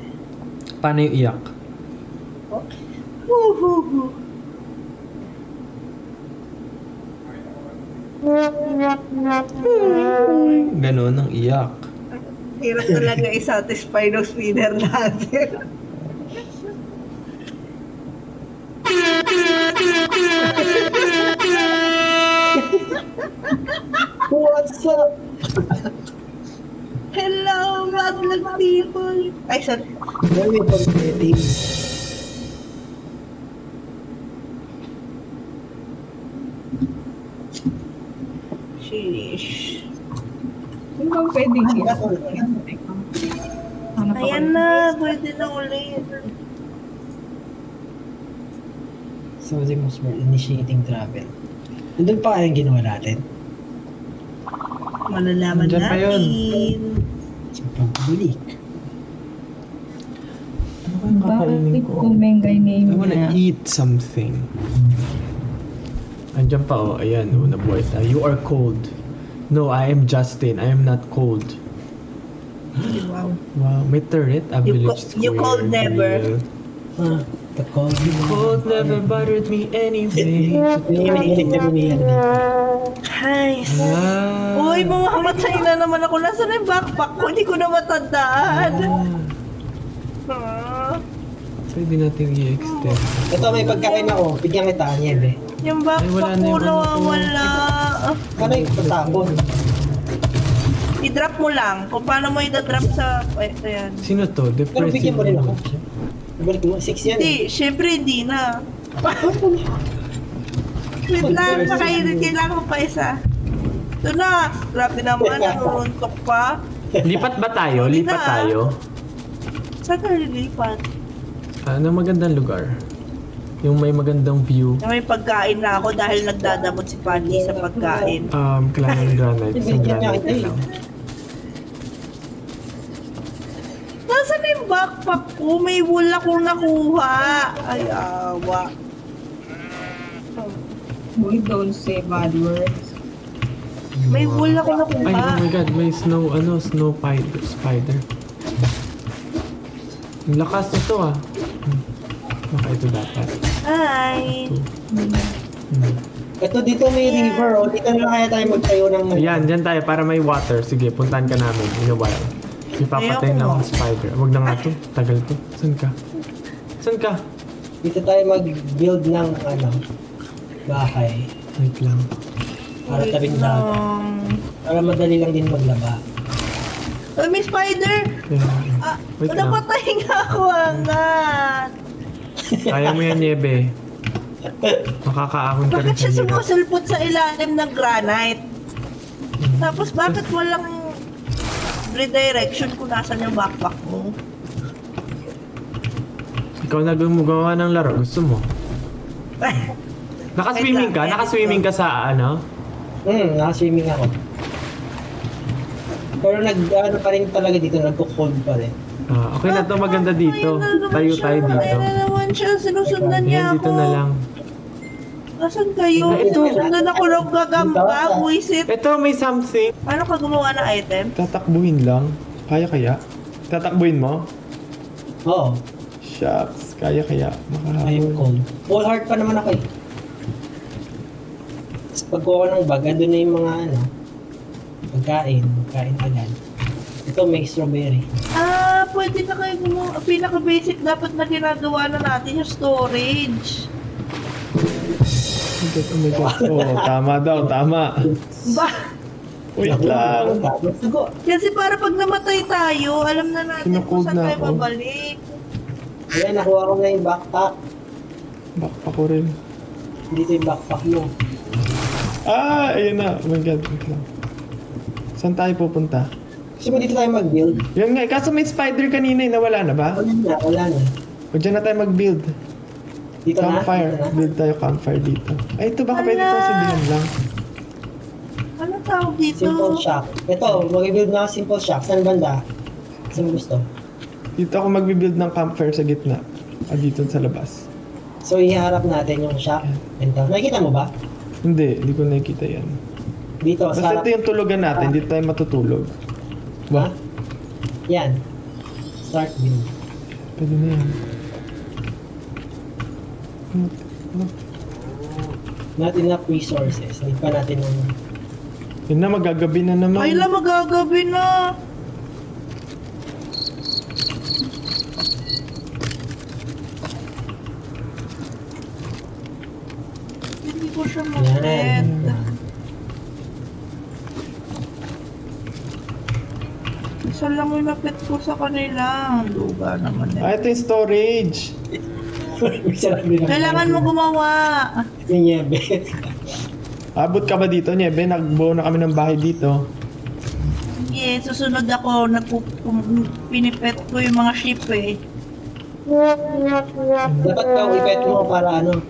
Paano yung iyak? Woohoo! Ganon ang iyak. Hirap talaga i-satisfy ng speeder natin. What's up? Hello, madlang people! Ay, sorry. Well, may pag-editing. Sheesh. Hindi ba pwedeng yun? Ayan na, pwede na ulit. So, the most for initiating travel. Nandun pa kayang ginawa natin? Malalaman Nandiyan pa yun. natin. Sa pagbulik. Ano kayong kakainin Bakit ko? kumengay name I wanna niya? eat something. Andiyan pa oh, ayan oh, nabuhay tayo. You are cold. No, I am Justin. I am not cold. Wow. Wow, may turret. A You village co- square. you cold never. Real. The cold. Cold never bothered me anyway. Nice. Ah. Uy, mamamatay na naman ako. Nasaan na yung backpack ko? Hindi ko na matandaan. Ah, Pwede natin i-extend. Ito, may pagkain ako. Bigyan kita, Niebe. yung Ay, wala backpack na ko yung ano ko. nawawala. Ano yung patapon? I-drop mo lang. Kung paano mo i-drop sa... Ay, ayan. Sino to? Pero Depressive. bigyan mo rin ako. Balik mo, 6 yan. Hindi, syempre hindi na. Wait lang, kailangan ko pa isa. Ito na. Grabe naman, nanuruntok pa. Lipat ba tayo? Hindi Lipat na. tayo? Saan ka lilipat? Ano magandang lugar? Yung may magandang view. Na may pagkain na ako dahil nagdadamot si Fanny sa pagkain. Kailangan granite. Isang Bigyan niya granite kita lang. Nasaan na yung backpack ko? May wool akong nakuha. Ay, awa. Boy, don't say bad words. May wool ako Ay, oh nakuha. my god, may snow spider. Ang lakas nito ah. Baka ito dapat. Hi. Hmm. Ito dito may river, oh. Dito na lang kaya tayo magtayo ng... Ayan, dyan tayo para may water. Sige, puntahan ka namin. In a while. Ipapatay na akong spider. Wag na nga to. Tagal to. Saan ka? Saan ka? Dito tayo mag-build ng bahay. Wait lang. Para tabing dagat. Para madali lang din maglaba. Ay, may spider! Ayan. Wait lang. Napatay nga ako agad. Kaya mo yan, Niebe. Makakaahon ka rin Bakit sa siya hirap. sumusulpot sa ilalim ng granite? Tapos bakit walang redirection kung nasan yung backpack mo? Ikaw na gumawa ng laro. Gusto mo? Nakaswimming ka? Nakaswimming ka sa ano? Naka-swimming ako. Pero ano pa rin talaga dito, nagko-cold pa rin. Okay na to, maganda dito. Tayo tayo dito. Ayun na naman siya, sinusundan niya Ayan, ako. dito na lang. Nasaan kayo? Ito. Sinusundan ako ng gagamba, buisit. Ito, may something. Paano ka gumawa ng item? Tatakbuhin lang. Kaya? Tatakbuhin mo? Oo, Shucks. Kaya? I am Makahabol. cold. Full heart pa naman ako eh. Tapos pagkuha ko ng bag, doon na yung mga pagkain agad. Ito may strawberry. Pwede na kayo gumawa. Pinaka-basic dapat na ginagawa na natin yung storage. Oh my God. Oh, tama daw, tama. Ba? Wait lang. Sago. Kasi para pag namatay tayo, alam na natin kung Kinukold saan na tayo ako. babalik. Ayan, nakuha ko na yung backpack. Backpack ko rin. Dito yung backpack mo. Ayun na. Oh my God. Wait lang. Saan tayo pupunta? Kasi ba dito tayo mag-build? Yan nga, kaso may spider kanina eh. Nawala na ba? Wala na. O dyan na tayo mag-build. Dito na? Campfire. Dito na? Build tayo campfire dito. Ay, ito baka pwede itong sabihan lang. Ano tawag dito? Simple shack. Ito, mag-build na ako simple shack. Saan banda? Saan gusto? Dito ako mag-build ng campfire sa gitna. Dito sa labas. So, iharap natin yung shack. Ito. Nakikita mo ba? Hindi ko nakikita yan. Dito, sa Basta harap. ito yung tulugan natin. Dito tayo matutulog. Ba? Yan. Start build. Pwede na yan. Not enough resources. Need pa natin ng... Yun na, magagabi na naman. Ay, la magagabi na. Hindi ko siya ma-set. Yan. Isa lang yung napit ko sa kanila. Ang luga naman eh. Ito yung storage. Kailangan mo gumawa. Yung niebe. Abot ka ba dito, Niebe? Nagbuo na kami ng bahay dito. Sige, susunod ako. Pinipet ko yung mga ship eh. Dapat ka ipet mo para ano.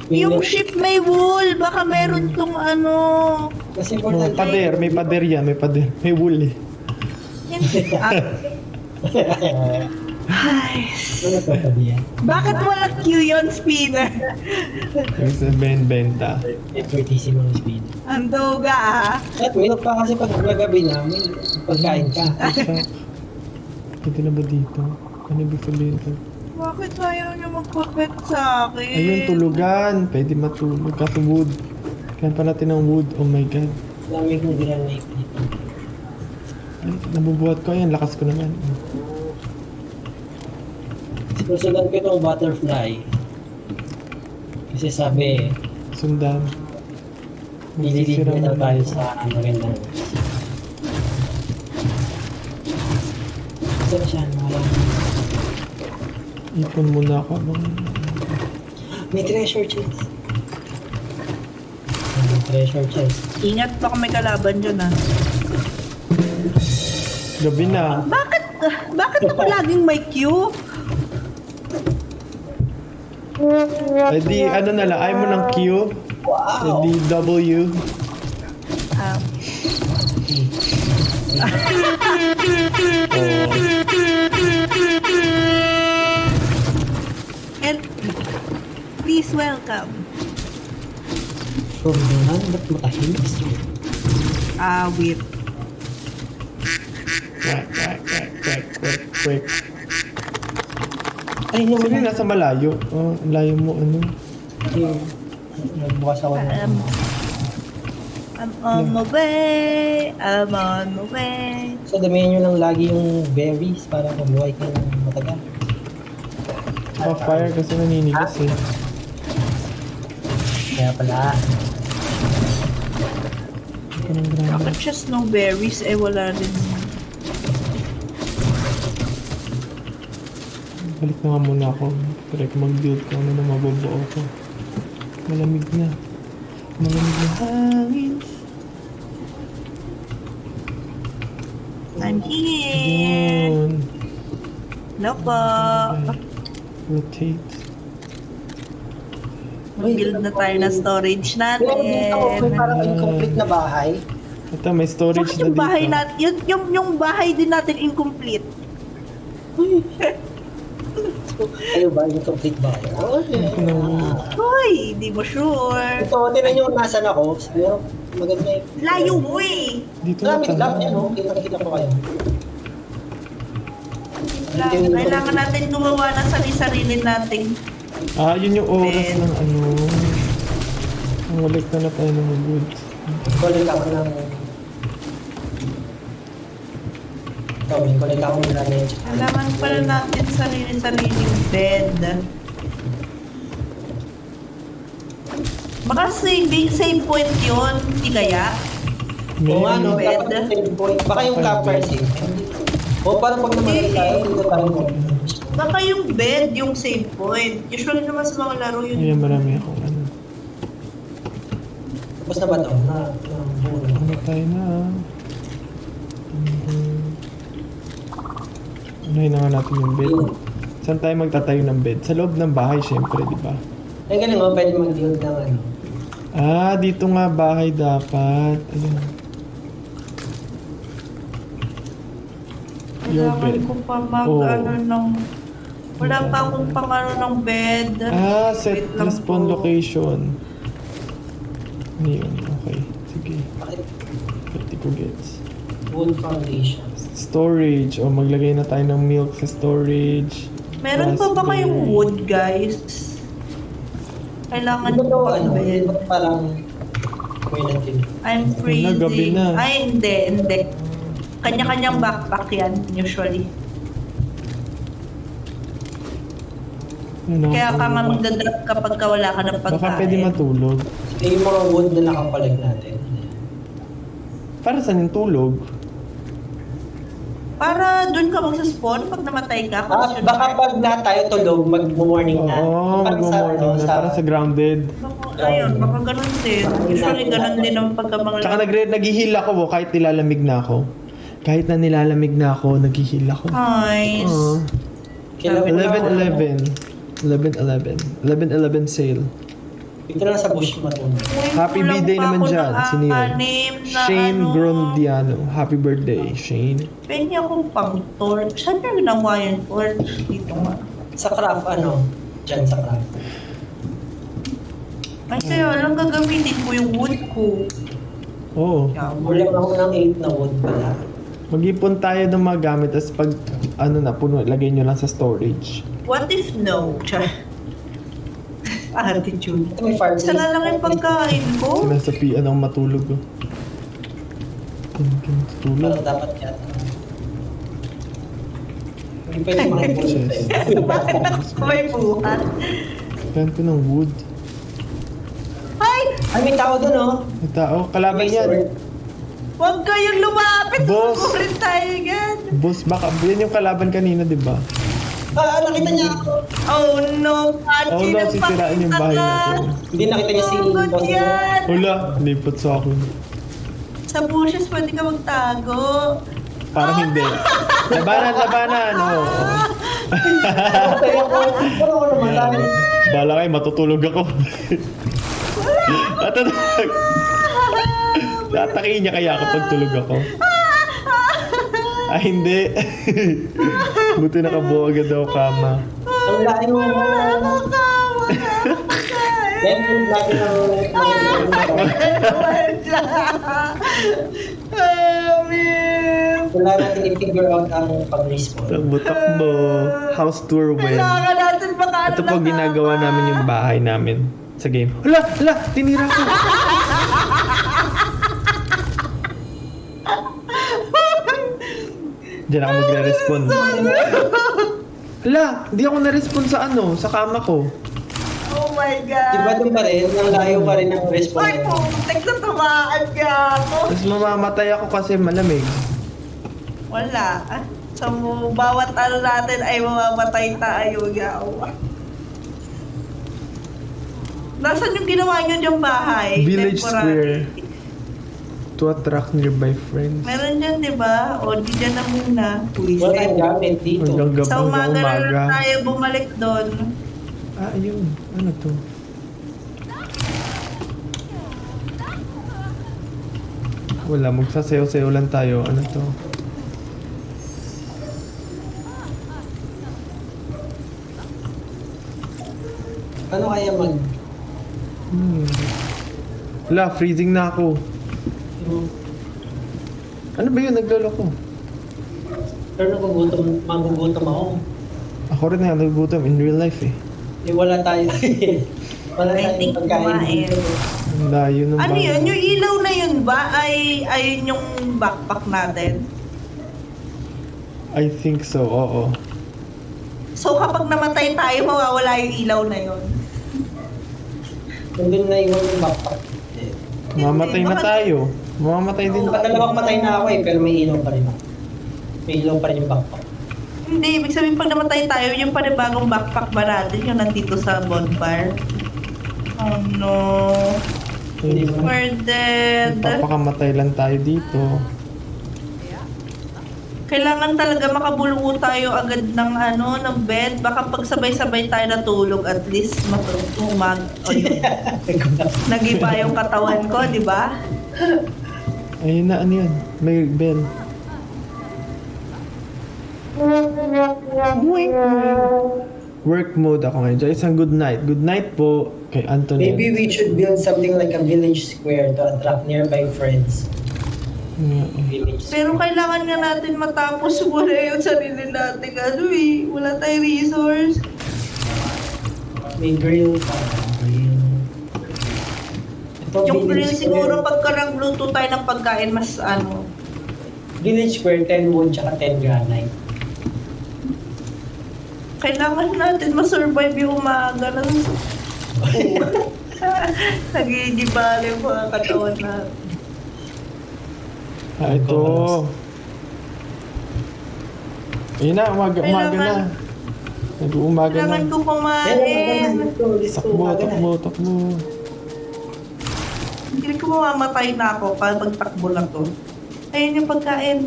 Yung ship may wool. Baka meron tong ano. Mas Oh, important. pader. May pader yan. May pader. May wool eh. Ay, Ano to pa diyan? bakit wala Q yun, spinner? Yung sa benta. Expertise mo ng speed. Ang duga ah. At minok pa kasi pag nagabi na, may pagkain ka. Pwede na ba dito? Ano ibig sabihin ito? Bakit ayaw niyo magpapet sa akin? Ayun, tulugan. Pwede matulog. Kaso wood. Kaya pa natin ng wood. Oh my God. Lamig na granite dito. Ay, nabubuhat ko. Ayan, lakas ko naman. Sinusundan ko itong butterfly. Kasi sabi, Sundan. nililig Magsisira na daw mo tayo na. sa magandang Saan siya? Ipon muna ako. May treasure chest. May treasure chest. Ingat, baka may kalaban dyan ah. Gabi na. Bakit ako laging may Q? Eh di, ano na lang. Ayaw mo ng Q. Eh di, W. Ah, Oh. and please welcome. From the land of matahimik. Wait. Quick. Ay, no, Sino yung nasa malayo? Oh, ang layo mo, ano? Yung Nagbukas ako ng... I'm on my way. I'm on my way. So, damihan nyo lang lagi yung berries para mabuhay kayo ng matagal. Fire kasi naninigas eh. Kaya pala. Anong grabe. Bakit siya snowberries? Eh, wala rin. Balik na nga muna ako. Try ko mag-build ko ano na mabubuo ko. Malamig na. Malamig na hangin. I'm here. Yun. Hello po. Rotate. Mag-build na tayo ng storage natin. May parang incomplete na bahay. Ito, may storage Bakit na yung dito. bahay natin, yung bahay din natin incomplete? Kayo ba? Incomplete bahay? Hoy, di mo sure. Ito, tinan nyo nasan ako. Siguro maganda yung... Layo mo eh. Dito na Lamig lang tayo. yan, oh. Kita ko kayo. Kailangan natin gumawa ng sarili-sarili nating. Ah, yun yung oras Ben. ng ano. Ang balik na tayo ng goods. Collect ako ng... Ito, may collect ako ng damage. Kailangan pala natin sarili-sariling bed. Baka save point yun, di kaya? O nga, no? Bed. Dapat yung save point. Baka yung campfire save. O parang pag namatay tayo, dito tayo mo. Baka yung bed yung save point. Usually naman sa mga laro yun. Ayan, marami akong ano. Tapos na ba ito? Ano tayo na? Unahin na nga natin yung bed. Saan tayo magtatayo ng bed? Sa loob ng bahay, syempre, di ba? Ay, galing mo, pwede mag-build ng ano. Ah, dito nga bahay dapat. Ayun. Your Kailangan bed. ko pa mag Oo. ano ng... Wala pa akong pang ano ng bed. Ah, set Wait lang respawn po. location. Ano yun? Okay. Sige. Bakit? 30 ko gets. Wood foundation. Storage. O, maglagay na tayo ng milk sa storage. Meron pa ba Raspberry. kayong wood, guys? Kailangan Ano ko to, pang ano? bed. Ba't parang... May natin. I'm freezing. gabi na. Ay, hindi. Kanya-kanyang backpack yan, usually. Ano, Kaya ka nga ano ba? magdadrop kapag ka wala ka ng pagkain. Baka pwede matulog. Eh, yung mga wood na nakapalag natin. Para saan yung tulog? Para dun ka magsaspawn pag namatay ka. Baka pag lahat tayo tulog, mag-morning na. Oo, Parang sa, mag-morning ano, na. Para sa grounded. Ayun, baka ganun din. Usually ganun din ang pagka mga... Tsaka nag-heal ako kahit nilalamig na ako. Kahit na nilalamig na ako, nag-heal ako. Nice. Oo. Kailangan 11-11. 11-11 sale. Dito lang sa bush matulog. Happy Kulang birthday pa naman ako dyan. ng Sino yun? anim na Shane ano. Grondiano. Happy birthday, Shane. Pwede akong pang torch. Saan na ginawa yung torch? Dito nga. Sa craft, ano? Diyan sa craft. Ay, kaya lang gagamitin ko yung wood ko. Oo. Kulang ako ng 8 na wood pala. Mag-ipon tayo ng mga gamit, tapos pag ano na puno, lagay nyo lang sa storage. What if no? Char. Attitude. Ito may fire Isa na lang yung pagkain ko. Sinasapian ako matulog. Oh. Tulog. Parang dapat yata. Hindi pwede mga wood. Bakit ako may buhat? Kailan ko ng wood. Ay! Ay, may tao doon, oh. May tao, kalaban May yan. sword. Huwag kayong lumapit! Boss! Susukurin tayo yan! Boss, baka yan yung kalaban kanina, di ba? Ah, nakita niya ako. Oh no! Oh no, sisirain yung bahay natin. Hindi nakita niya si Good boss. yan! Wala, lipat sa akin. Sa bushes pwede ka magtago. Parang hindi. Labanan, oo. Kaya ako, pero ako naman lang. Bala kayo, matutulog ako. Tatulog. Tatakiin niya kaya kapag tulog ako. Ah, hindi. Buti nakabuo agad ako kama. Ang laking mo. Then, yung laki ng... Wala natin i-figure out ang pag-respawn. Takbo-takbo. House tour win. Kailangan natin baka Ito po ginagawa namin yung bahay namin. sa game. Hala! Tinira ko! Diyan ako magre-respond. Hala! Hindi ako na-respond sa sa kama ko. Oh my God. Diba doon pa rin? Ang layo pa rin ng Ay, response. pumuntik na tamaan ka ako. Tapos mamamatay ako kasi malamig. Wala. So, bawat ano natin ay mamamatay tayo. Yawa. Nasaan yung ginawa nyo yung bahay? Village Temporary. Square. To attract nearby friends. Meron dyan, di ba? O, di dyan na muna. Wala tayong gamit dito. Hanggang Sa umaga na umaga. lang tayo bumalik doon. Ah, ayun. Ano to? Wala, magsasayaw-sayaw lang tayo. Ano to? Ano kaya mag... Wala, freezing na ako. Ano ba yun? Nagloloko. Pero magugutom ako. Ako rin nga nagugutom in real life eh. Eh, wala tayo. Wala I tayong think pagkain kumain. dito. Ang layo ng Ano bahay. yun? Yung ilaw na yun ba? Ayun yung backpack natin? I think so, oo. So kapag namatay tayo, mawawala yung ilaw na yun. Nandun na iwan yung backpack. Mamatay na tayo. Mamamatay din. Nakadalawang patay na ako pero may ilaw pa rin ako. May ilaw pa rin yung backpack. Hindi, ibig sabihin pag namatay tayo, yung panibagong backpack ba natin, yung nandito sa bonfire? Oh no. Hindi We're dead. Papakamatay lang tayo dito. Kailangan talaga makabulungo tayo agad ng ng bed. Baka pag sabay-sabay tayo natulog, at least nag-iba yung katawan ko, di ba? Ayun na, ano yun? May bell. Work mode ako ngayon. Isang good night. Good night po kay Anthony. Maybe we should build something like a village square to attract nearby friends. Village square. Pero kailangan nga natin matapos muna yung sarili natin. Wala tayong resource. May grill pa. Grill. Ito, Yung grill village siguro square. pagka nagluto tayo ng pagkain, mas Village square, 10 wood, tsaka 10 granite. kailangan natin masurvive yung umaga lang. Nagigibali yung mga katawan natin. Ah, ito. Ayun na, umaga na. Kailangan- Nag-uumaga na. Kailangan ko kumain. Takbo. Hindi ko mamamatay na ako pag magtakbo lang to. Ayun yung pagkain.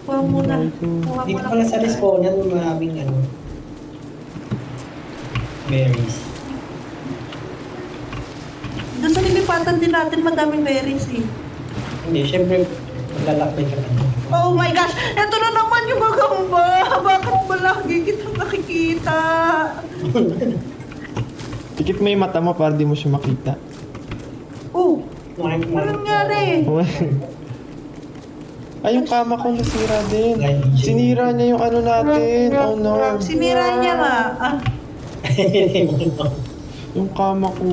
Kuha muna. Kuha Dito muna. pala sa respawnan, maraming berries. Doon sa nilipatan din natin, madaming berries eh. Hindi, syempre, maglalakbay ka na. Oh my gosh! Ito na naman yung magamba! Bakit ba lagi kitang nakikita? Tikit mo yung mata mo para di mo siya makita. Oh! Anong nangyari? Ay, yung kama ko nasira din. Sinira niya yung ano natin. Oh no. Sinira niya nga. Ah, Yung kama ko.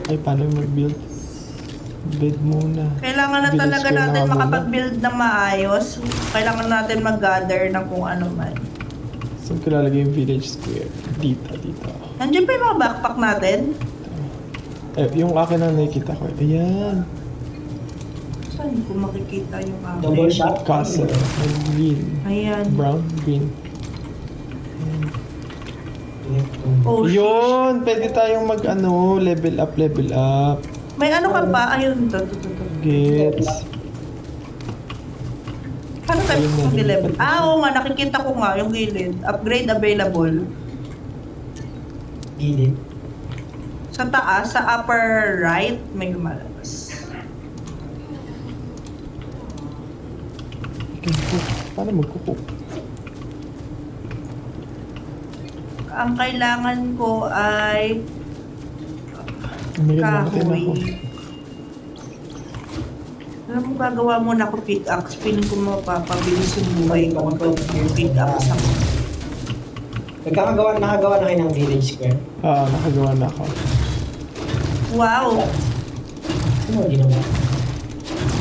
Ay, paano yung mag-build? Bed muna. kailangan na Village talaga square natin na muna. makapag-build na maayos. Kailangan natin mag-gather ng kung ano man. Saan ko lalagay yung village square? Dito. Nandiyan pa yung mga backpack natin? Eh, yung akin na nakikita ko. Ayan. Saan ko makikita yung Double akin? shot? Castle. Green. Ayan. Brown. Green. Oh, shit. Yun! Pwede tayong level up. May ano ka pa? Ayun, to. Gets. Paano tayo Ayun na, mag-level? lumipat na Oo nga, nakikita ko nga yung gilid. Upgrade available. Gilid. Sa taas, sa upper right, may lumalabas. Cook. Paano mag-cook? Ang kailangan ko ay Oh my God, mamatay na ako. kahoy. Alam mo, gagawa muna ako pickaxe. Piling ko mapapabilis yung buhay ko kapag yung pickaxe ako. Nakagawa na kayo ng village square. Nakagawa na ako. Wow. Ano ang ginawa?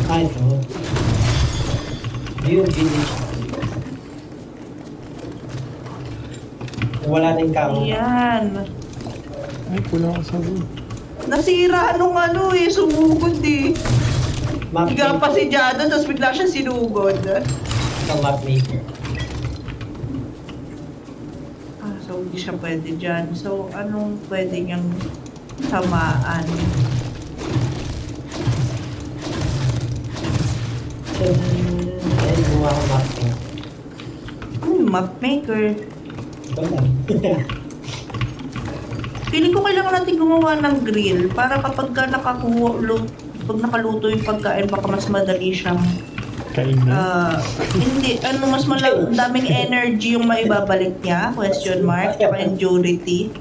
Ah, ito. Ayun, village. Wala na yung kamo. Ayan. Ay, kulang ako sa wood. Nasira nung ano eh, sumugod eh. Map Higa pa maker. si Jada, tapos bigla siya sinugod. Ito, map maker. Ah, so hindi siya pwede dyan. So, anong pwede niyang tamaan? Ay, gumawa ko map maker. Map maker. Ito lang. Feeling ko kailangan natin gumawa ng grill para kapag ka pag nakaluto yung pagkain, baka mas madali siyang Kainin. hindi, mas daming energy yung maibabalik niya, question mark, saka endurity.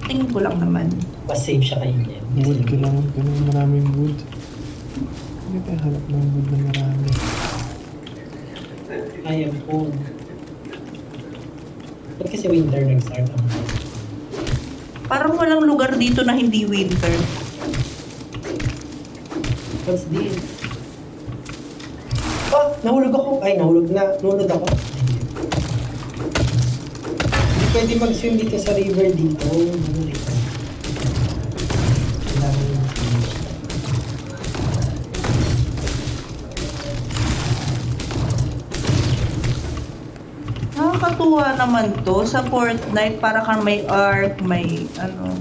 Tingin ko lang naman. Mas safe siya kayo niyan. Wood, kailangan ko ng maraming wood. Hindi tayo hanap ng wood na marami. I am cold. Ba't kasi winter nag-start ang Parang walang lugar dito na hindi winter. What's this? Oh! Nahulog ako! Ay, nahulog na. Nahulog ako. Hindi pwede mag-swim dito sa river dito. Nahulog ako. Kailangan yung finish. Nakakatuwa naman to sa Fortnite, para kang may arc, may ano.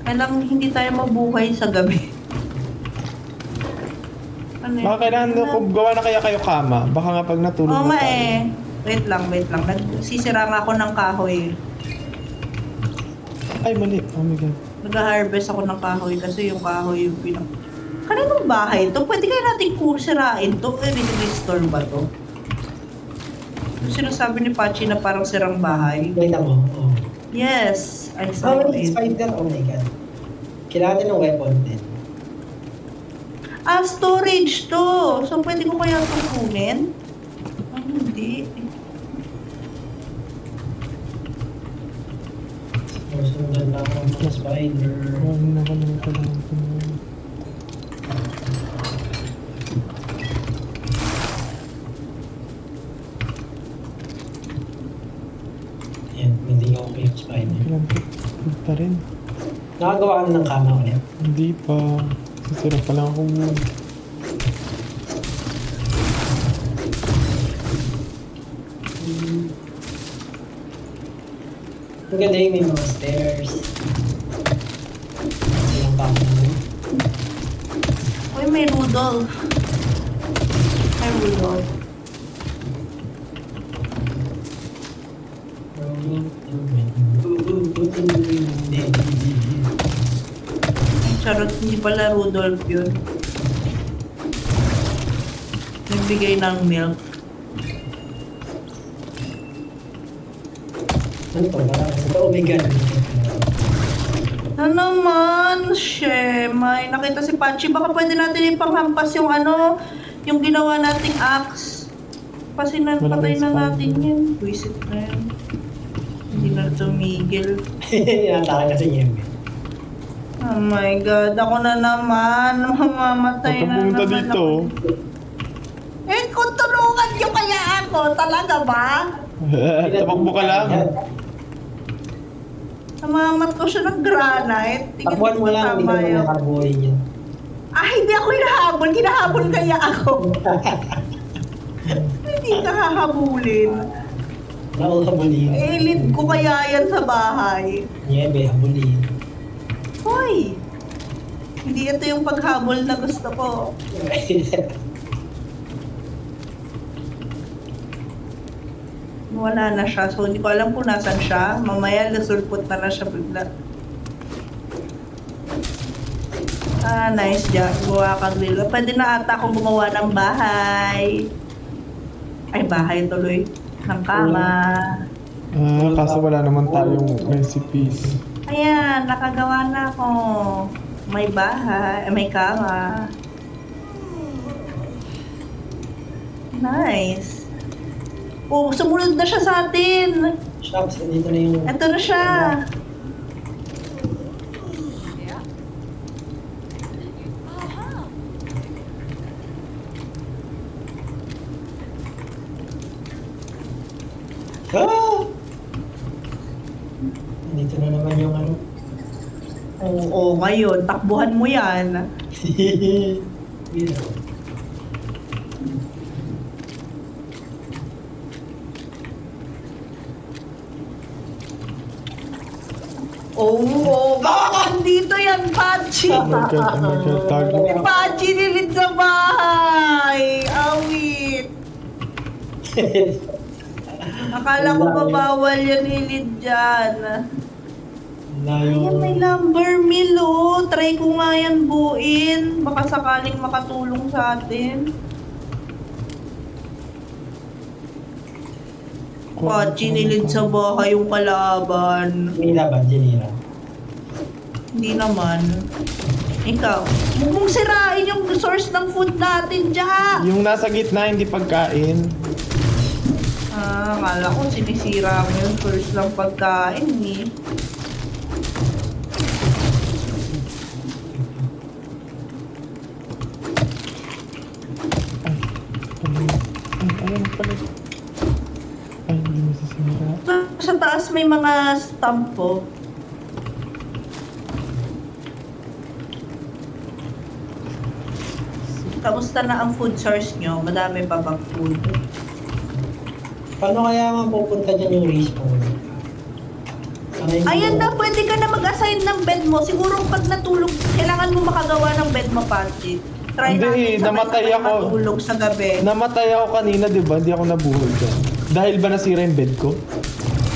Kailangan hindi tayo mabuhay sa gabi. Ano yun? Baka kailangan kung gawa na kaya kayo kama. Baka nga pag natulog Oo na nga tayo. eh. Wait lang. Nagsisira nga ako ng kahoy. Ay, mali. Oh my God. Nag-harvest ako ng kahoy kasi yung kahoy yung Kaninong bahay to? Pwede kaya natin sirain to? Restore ba to? Yung sinasabi ni Pachi na parang sirang bahay. Wait mo. Oh. Yes! I How saw many it. spider? Oh my god. Kailangan din ng weapon din. Ah, storage to! So, pwede ko kaya itong kunin? Ah, hindi. Sundan lang ako ng spider. Huwag na ko naman kailangan ko na. Ayan, hindi ako yung spider. Kailangan ko. Wood pa rin. Nakagawa ka na ng kama ulit. Hindi pa. Sisira pa lang ako wood. Ang ganda yung may mga stairs. Ilang pa ako. Uy, may Rudolph. May Rudolph. Ay, charot, hindi pala Rudolph yun. Nagbigay ng milk. Ano to? Oh my god. Ano naman? May nakita si Pachi. Baka pwede natin ipanghampas yung ano, yung ginawa nating axe. Kasi patay na natin yan. Visit na yan. Hindi na tumigil. Inatake kasi niya. Oh my God. Ako na naman. Mamamatay Huwag na kang pumunta naman dito. ako. Eh, kung tulungan nyo kaya ako, talaga ba? Tamakbo ka lang. Namamat ko siya ng granite. Tingin Takbuhan mo lang, hindi ka tama naman yun. nakabuhay niyan. Ah, hindi ako hinahabol. Hinahabol kaya ako. Hindi ka hahabulin. Nakakabulin. Elite ko kaya yan sa bahay. Niebe, habulin. Hoy! Hindi ito yung paghabol na gusto ko. Wala na siya. So, hindi ko alam kung nasan siya. Mamaya, nasulpot na siya bigla. Ah, nice job. Gawa kang grill. Pwede na ata akong gumawa ng bahay. Ay, bahay tuloy. Ng kama. Kaso wala naman tayong recipes. Ayan, nakagawa na ako. May bahay, may kama. Nice. Oh, sumunod na siya sa atin. Shops, dito na yung... Ito na siya. Ah! Dito na naman yung ano. Oo, ngayon, takbuhan mo yan. Yeah. Oo, dito yan, Pachi. Oh my God, tago. Pachi, nilid sa bahay. Awit. Akala ko ba bawal yan hilid dyan. Ayan, may lumber mill, oh. Try ko nga yan buuin. Baka sakaling makatulong sa atin. Pachi, nilid sa bahay yung kalaban. Janira ba? Janira. Hindi naman. Ikaw, huwag mong sirain yung source ng food natin, Jack. Yung nasa gitna, hindi pagkain. Akala ko sinisira mo yung source ng pagkain, eh. Ayun pala. Ay, hindi masasira. Sa taas may mga stamp po. Kamusta na ang food source nyo? Madami pa bang food? Paano kaya mapupunta dyan yung respawn? Ayan na, pwede ka na mag-assign ng bed mo. Siguro pag natulog, kailangan mo makagawa ng bed mo, Pachi. Try Hindi, natin namatay sabay-sabay ako. matulog sa gabi. Namatay ako kanina, di ba? Hindi ako nabuhay dyan. Dahil ba nasira yung bed ko?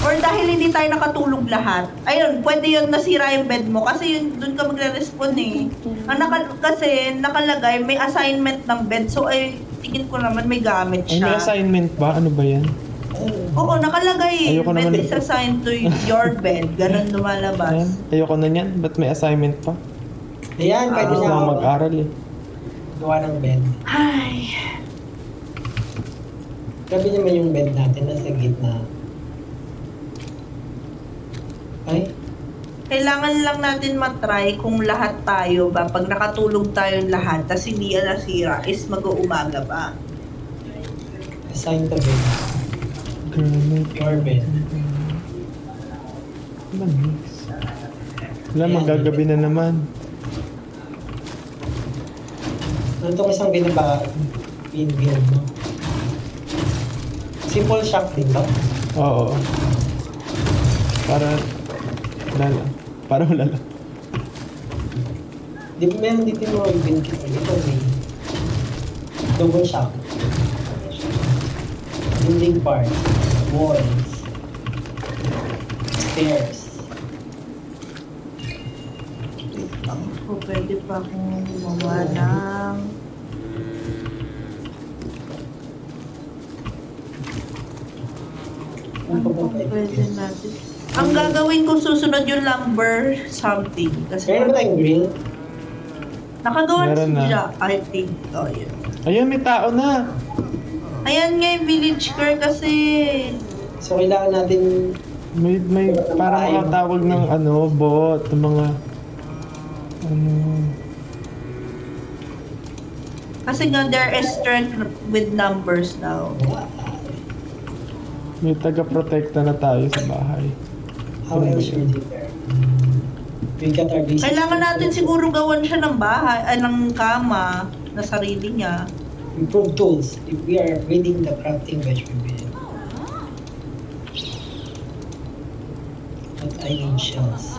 Or dahil hindi tayo nakatulog lahat. Ayun, pwede yun nasira yung bed mo. Kasi yun, dun ka magre-respond eh. Ang kasi nakalagay, may assignment ng bed. So ay, tingin ko naman may gamit Ay, may siya. assignment ba? Ano ba yan? Oo, nakalagay. Ayoko Bed naman. is assigned to your bed. Ganon Ayan. lumalabas. Ayoko na niyan. Ba't may assignment pa? Ayan, pwede Gusto na na ako mag-aral eh. gawa ng bed. Ay, Grabe naman yung bed natin nasa gitna. Ay, kailangan lang natin matry kung lahat tayo ba, pag nakatulog tayo lahat, tas hindi yan nasira, is mag-uumaga pa. assign the bed. Granite. Your bed. Manis. Wala, magagabi na naman. Ano itong isang pin-build mo? Simple shock din ba? Oo. Para wala lang. Para wala lang. Di ba meron dito yung mga bin kit? Ito may double shock. Building part. Walls. Stairs. O pwede pa akong gumawa ng... Ano pa pwede natin? Ang gagawin ko susunod yung lumber something. Kasi Meron ba tayong grill? nakagawa na Meron si na. Jack, I think. Oh, yun. Ayun, may tao na. Ayan nga yung village girl kasi. So kailangan natin May parang makatawag ng ano, bot, ng mga ano. Kasi nga there is strength with numbers now. May taga-protekta na tayo sa bahay. how else we do there. We got our basic. Kailangan natin siguro gawan siya ng bahay, ay ng kama na sarili niya. Improve tools. If we are reading the crafting bench, we will. But I need shells.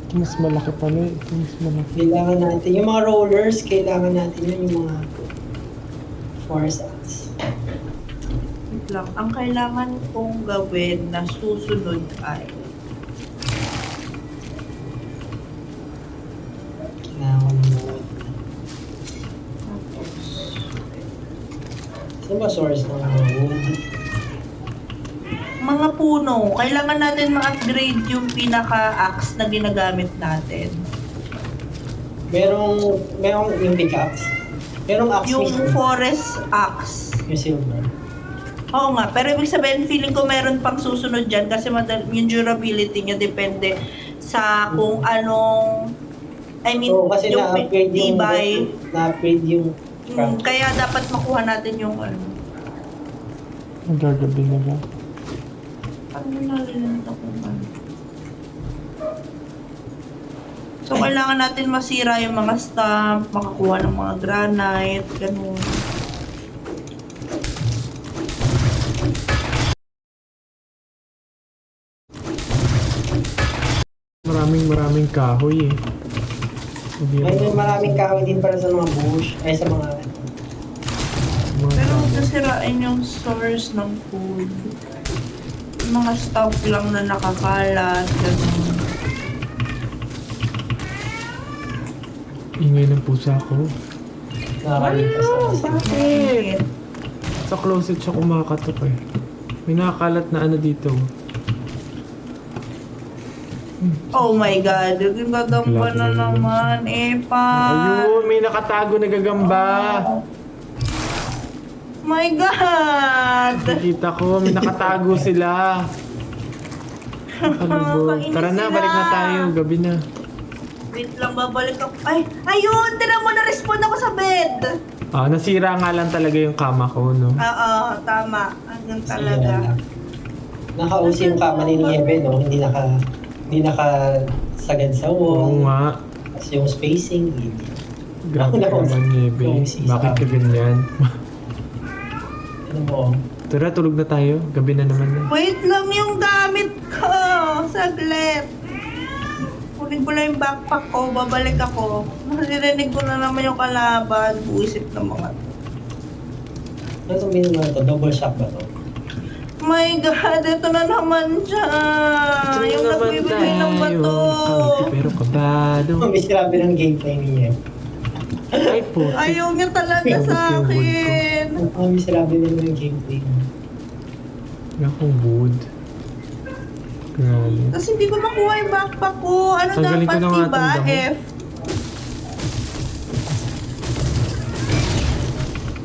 Ito mas malaki pala eh. Ito mas malaki. Kailangan natin, yung mga rollers, kailangan natin yun, yung mga force axes. Wait lang. Ang kailangan kong gawin na susunod ay Kailangan ko ng wood. Saan ba source ng mga wood? mga puno. Kailangan natin ma-upgrade yung pinaka-axe na ginagamit natin. Merong yung pickaxe. Merong axe Yung mismo. forest axe. Yung silver. Oo nga, pero ibig sabihin, feeling ko meron pang susunod dyan kasi yung durability niya depende sa kung anong, I mean, Oo, kasi yung na-upgrade yung tibay. na-upgrade yung craft. Kaya dapat makuha natin yung ano. Magagabi na ba? Ano nalilimit ako ba? So, kailangan natin masira yung mga stamp, makakuha ng mga granite, ganun. Maraming kahoy eh. Hindi May ako- maraming kahoy din para sa mga bush, ay sa mga mga Pero huwag damo. nasirain yung source ng food. Yung mga stamp lang na nakakalat, ganun. Ingay ng pusa ko. nakakalipas na kasi. Bakit? Sa closet siya kumakatok eh. May nakakalat na ano dito. Oh my God, yung gagamba na naman, Epa. Ayun, may nakatago na gagamba. My God! Nakikita ko, may nakatago sila. Nakalubog. Kainis Tara na, sila. balik na tayo. Gabi na. Wait lang, babalik ako. Ay, ayun! Tinan mo, na-respond ako sa bed! Ah, nasira nga lang talaga yung kama ko, no? Oo, tama. Hanggang talaga. Nakausi yung kama ni Niebe, no? Hindi nakasagad sa Oo wall. nga. Tapos yung spacing, Grabe ka naman, Niebe. Bakit ka ganyan? ano mo, Tara, tulog na tayo. Gabi na naman na. Wait lang yung gamit ko! Saglit! Kunin ko lang yung backpack ko, babalik ako. Naririnig ko na naman yung kalaban. Buisit ng mga to. ano itong binunod to? Double shock ba to? My God, ito na naman siya! Yung nagbibigay ng bato! Pero kabado. May sirabi ng gameplay ni Niebe. Ay po. Ayaw niya talaga sa akin! May sirabi din ng gameplay. Akong wood. Grabe. Tapos hindi ko makuha yung backpack ko. Ano Tanggalin ko dapat, na nga diba? itong damo. F.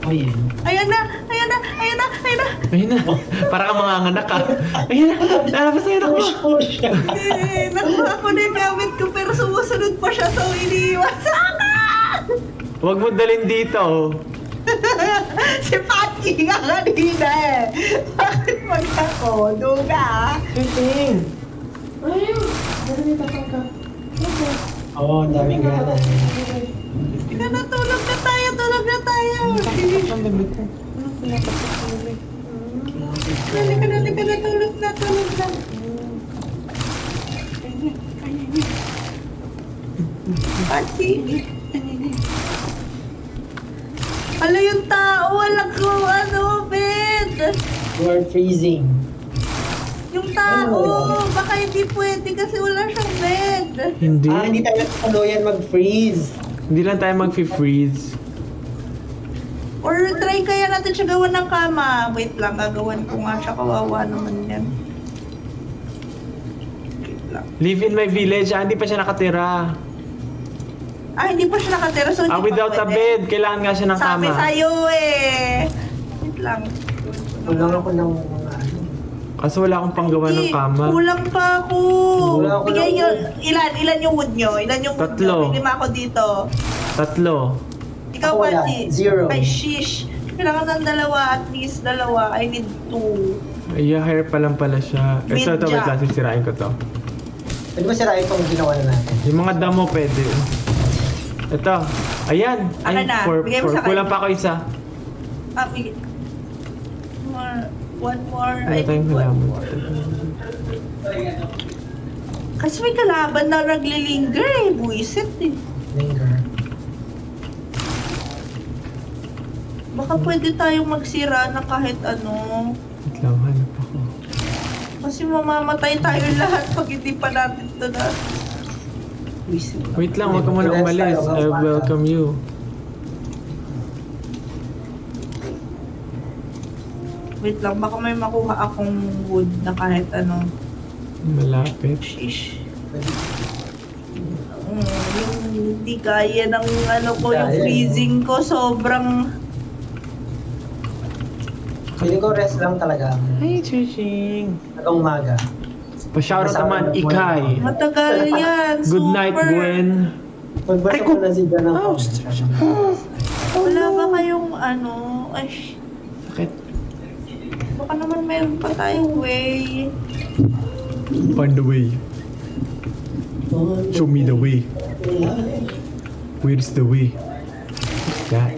Oh, yeah. Ayan na! Ayan na! Ayan na! Ayan na! Ayun na. Para kang mga anak ka. Ayun na. Lalabas na yun ako. Push! Nakuha ko na yung gamit ko pero sumusunod pa siya so iniiwan sa akin! Huwag mo dalhin dito. Si Patty nga kanina eh! Bakit mag ako? Duga! Shooting. Oo, ang daming gana. Ika na, tulog na tayo! Tulog na tayo! Halika na, tulog na, tulog na! Patty! Ala yung tao, walang ko, bed! You are freezing. Yung tao, baka hindi pwede kasi wala siyang bed. Hindi. Hindi tayo tuluyan mag-freeze. Hindi lang tayo mag-freeze. Or try kaya natin siya gawan ng kama. Wait lang, gagawan ko nga siya. Kawawa naman yan. Wait lang. Live in my village. Hindi pa siya nakatira. Hindi pa siya nakatira. So hindi Without pa a pwede. bed. Kailangan nga siya ng Sabi kama. sa'yo eh. Wait lang. Kulang ako ng mga ano. Kaso wala akong panggawa ng kama. Kulang pa ako. Kulang ako Bigay ng nyo, ilan yung wood nyo? Ilan yung wood Tatlo. nyo? Lima ako dito. 3. Ikaw, Ako wala. Pati. 0. Ay, shish. Kailangan ng dalawa. At least dalawa. I need 2. I-hire pa lang pala siya. Ito, wait Midja. lang. Sisirain ko to. Pwede ba sirain itong ginawa na natin? Yung mga damo pwede. Ito. Ayan. Akin na. Bigay mo sa akin. Kulang pa ako isa. Bigay. One more. Ano I tayong need one halaman? more. Kasi may kalaban na naglilinger eh. Buisit eh. Linger. Baka pwede tayong magsira na kahit ano. Wait lang. Hanap ako. Kasi mamamatay tayo lahat pag hindi pa natin ito na. Buisit. Wait lang. Huwag ka muna umalis. I welcome you. Wait lang, baka may makuha akong wood na kahit ano. Malapit. Sheesh. Yung hindi kaya ng ano ko, yung Kaya, freezing ko, sobrang... Feeling ko rest lang talaga. Hey, Chuching. Hanggang umaga. Pa-shoutout naman, Ikay. Matagal yan, Good night, super. Gwen. Magbasa ko na si John ng Wala ba kayong ano, ay, Sakit. baka naman meron pa tayong way. Find the way. Show me the way. Where's the way? That.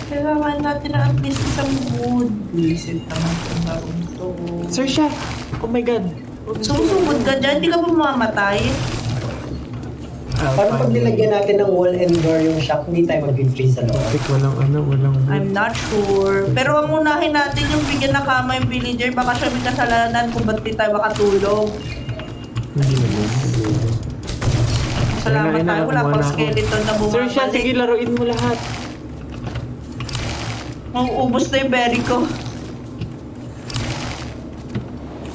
Kailangan natin na at least isang mood. Visit naman itong larong to. Saoirse! Oh my god! Sumusugod ka dyan, di ka pa mamamatay. Parang pag nilagyan natin ng wall and door yung shock, hindi tayo mag-freeze sa loob. Walang I'm not sure. Pero ang unahin natin yung bigyan ng kama yung villager, baka siya may kasalanan kung ba't di tayo makatulog. Hindi naman. Salamat tayo, wala Kailangan pang ako. skeleton na Saoirse, sige, bumabalik. laruin mo lahat. Mauubos na yung berry ko.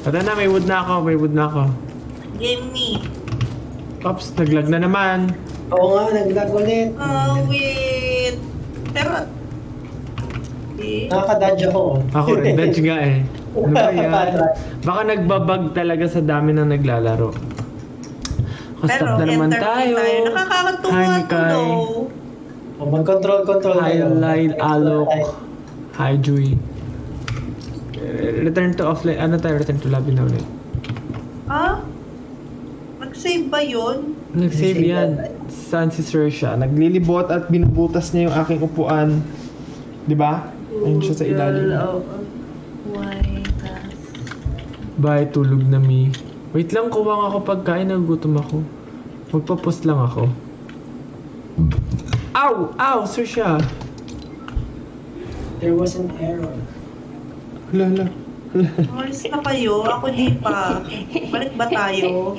Pata na, may wood na ako. Give me. Ops, naglag na naman. Oo nga, nag-lag ulit. Oh, wait. Pero... Okay. Nakaka-dodge ako. Ako rin, dodge nga eh. Ano ba yan? Baka nagbabag talaga sa dami ng naglalaro. Pero Stop na naman entertain tayo. Nakakatuwa Hi, to Mikay. though. O, mag-control Hi, kayo. Lyle, Alok. Hi, Joey. Return to offline. Ano tayo? Return to lobby na ulit. Ah? Nag-save ba yun? Nag-save yan. Saan si Saoirse? Naglilibot at binubutas niya yung aking upuan. Di ba? Ayun siya sa ilalim. Why that? Bye, tulog na mi. Wait lang, kuwang ako pagkain. Nagugutom ako. Magpa-post lang ako. Ow! Ow! Saoirse! There was an error. Hala. Umalis na kayo. Ako di pa. Balik ba tayo?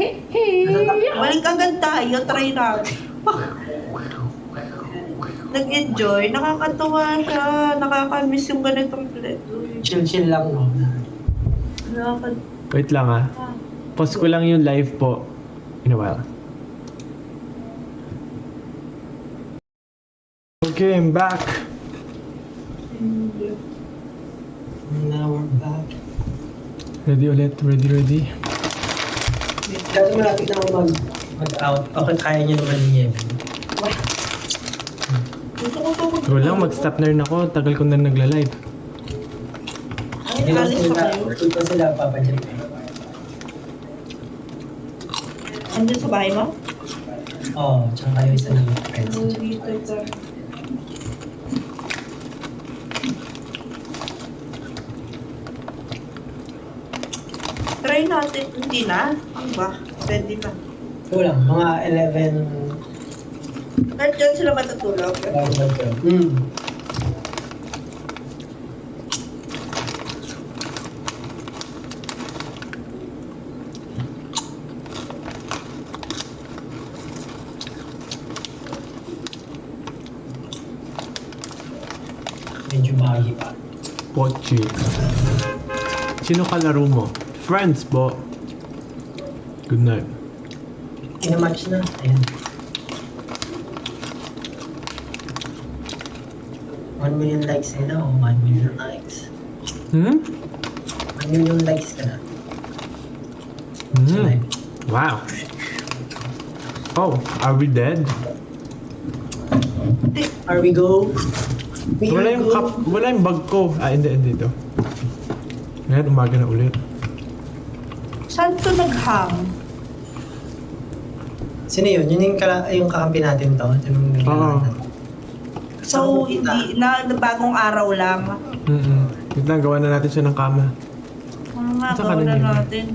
Balik agad tayo. Try natin. Nag-enjoy. Nakakatuwa siya. Nakaka-miss yung ganitong play. Chill-chill lang, no? Wait lang ah. Pause ko lang yung live po. In a while. Okay, I'm back. Now we're back. Ready ulit. Ready. Dati malapit na ako mag-out. Okay, kaya niyo naman niya. Gusto ko to Go lang, mag-stop na rin ako. Tagal ko na nagla-live. Hindi lang alis sila, pa kayo. hindi lang sila papadyan. Andun sa bahay mo? Oo, tsaka kayo isa ng friends. Dito ka. Try natin. Hindi na. Ano ba? Pwede na. Wala, mga 11. Kahit dyan sila matutulog. Medyo baggy pa. Pochi. Sino kalaro mo? Friends po. Good night. Ina-match na. Ayan. 1 million likes na o 1 million likes. 1 million likes ka na. Sa live. Wow. Oh, are we dead? Are we go? We Wala are yung go. wala yung bag ko. Ah, hindi ito. Ngayon, umaga na ulit. Saan to naghang? Sino yun? Yun yung kakampi natin to? Yung Oo. So, hindi na bagong araw lang. Wait lang, gawa na natin siya ng kama. Mga Saan ka gawin na na yun? natin.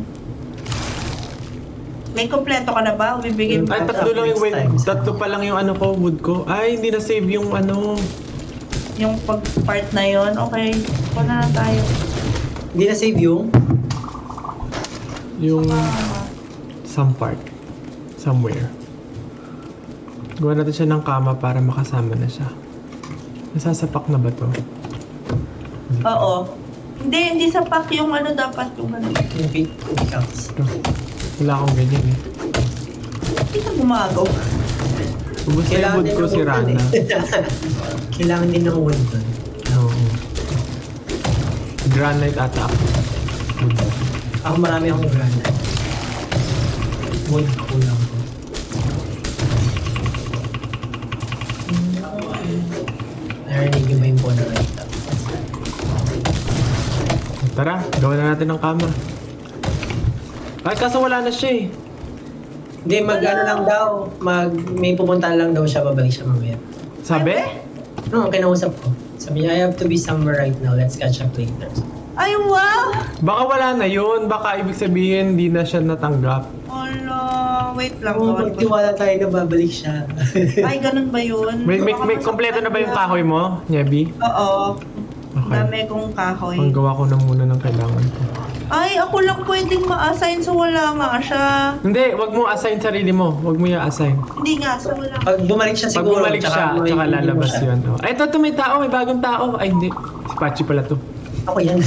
May kompleto ka na ba? O bibigyan mo Ay, pa tatlo lang yung Next time. tatlo pa lang yung ano ko, wood ko. Ay, hindi na save yung ano. yung pag-part na yon. Okay, wala na tayo. Hindi na save yung? Yung some part. Somewhere. Gawa natin siya ng kama para makasama na siya. Nasasapak na ba to? Oo. Hindi sapak yung ano dapat yung ano. Yung pickaxe. Ito. Wala akong ganyan eh. Hindi ka gumagaw. Ubus na yung wood ko si Rana. Kailangan din ng wood doon. Oo. Granite ata ako. Wood. Ako marami akong granite. Wood kulang ko. Narinig yung ba yung phone na nakita? Tara, gawa na natin ng kama. Ay, kaso wala na siya eh. Hindi, mag-ano lang daw. May pupunta lang daw siya, babalik siya mamaya. Sabi? No, kinausap ko. Sabi niya, I have to be somewhere right now. Let's catch up later. Ay, wow! Baka wala na yun. Baka ibig sabihin, hindi na siya natanggap. Ala, wait lang. Oo, magtiwala tayo na babalik siya. Ay, ganun ba yun? May Baka kompleto na ba yung masaktan kahoy mo, Nyebi? Oo. Okay. Dami kong kahoy. Panggawa ko na muna ng kailangan ko. Ay, ako lang pwedeng ma-assign so wala nga siya. Hindi, wag mo assign sarili mo. Wag mo i-assign. Hindi nga, so wala. Pag bumalik siya Pag siguro, bumalik siya, may- tsaka hindi mo lalabas siya. yun. Oh. Ay, ito may tao, may bagong tao. Ay, hindi. Si Pachi pala to. Ako yan.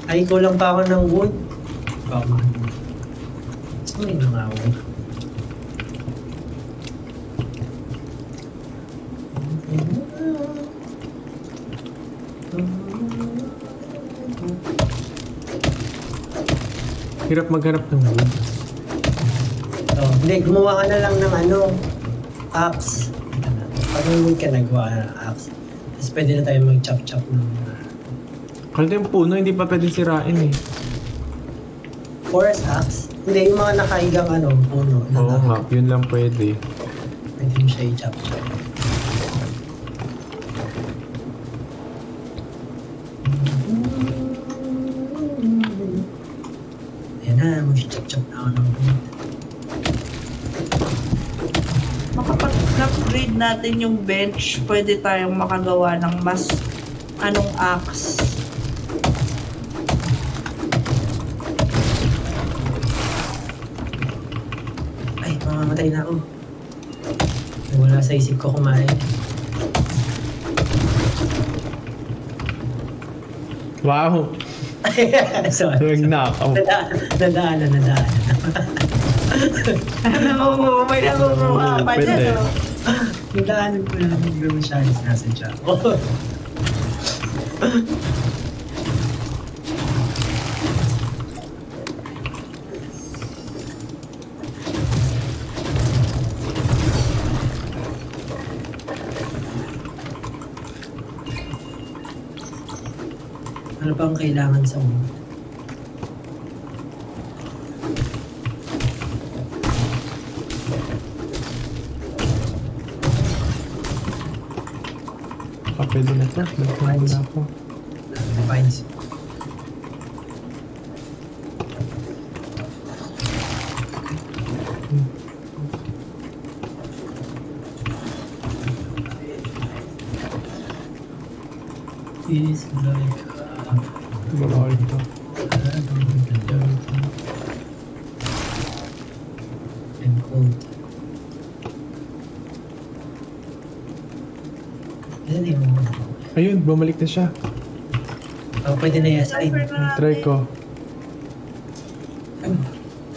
Ay, kulang pa ako ng wood. Sorry na nga ako. Hirap maghanap ng wood. So, hindi, gumawa ka na lang ng apps. Pag may wood ka, nagawa ka ng apps. Tapos pwede na tayo mag-chop-chop ng Kalito yung puno, hindi pa pwedeng sirain eh. forest axe. Hindi, yung mga nakaigang puno. Oo nga, yun lang pwede. Pwede mo siya i-chop-chop. Ayan na, mag-chop-chop na ako ng wood. Makapag-upgrade natin yung bench, pwede tayong makagawa ng mas axe. Ay, mamamatay na ako. Wala sa isip ko kumain. Wow! Sorry. Huwag na ako. Nadaanan. Ano, may nangunguha pa Pwede. dyan, oh. Nadaanan ko lang yung Grumsharis nasa dyan. Ano pa ang kailangan sa mo? Baka pwede na to. Nagpahal na ako. Vines. Is like Bawal ito. and cold. Yan yung Ayun, bumalik na siya. pwede na i-assign. Transfer na Try natin. ko.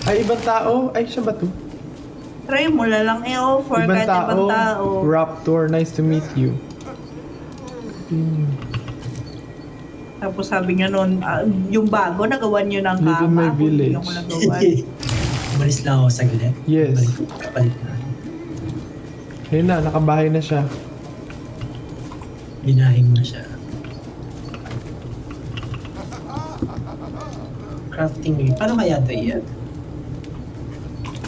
Ay, ibang tao. Ay, siya ba to? Try mo na lang i-offer kahit ibang tao. Raptor, nice to meet you. Tapos sabi niya noon, yung bago, nagawan niyo ng Live in kama. my Ako, village. hindi ako nagawan. Umalis lang ako saglit. Yes. Kapalit na. Ayun na, nakabahay na siya. Binahin mo na siya. Crafting wheel. Paano kaya ito iyan?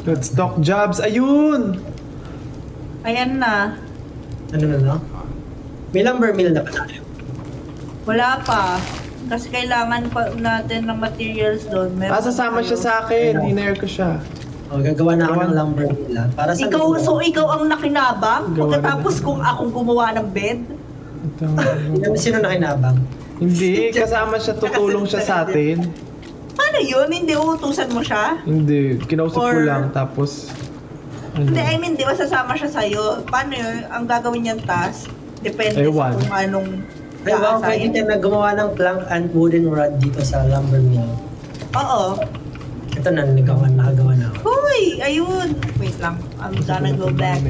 Let's talk jobs. Ayun! Ayan na. Ano na no? May lumber mill na pa tayo. Wala pa. Kasi kailangan pa natin ng materials doon. Meron Sasama tayo. siya sa akin. Hinire ko siya. O, gagawa na ako ng lumber mill para sa... Ikaw ang nakinabang? Gawa Pagkatapos na. kung akong gumawa ng bed? Sino nakinabang? Hindi, kasama siya. Tutulong siya sa atin. Paano yun? Hindi uutusan mo siya? Hindi, kinausap ko Or- lang. Tapos, ano? Hindi, I mean, di ba sasama siya sa'yo? Paano yun? Ang gagawin niyang task? Depende Ewan. sa kung anong Ay, wow, pwede i-assign. tayo na gumawa ng plank and wooden rod dito sa lumber mill. Oo. Ito na, nakagawa na ako. Hoy! Ayun! Wait lang. I'm gonna go back.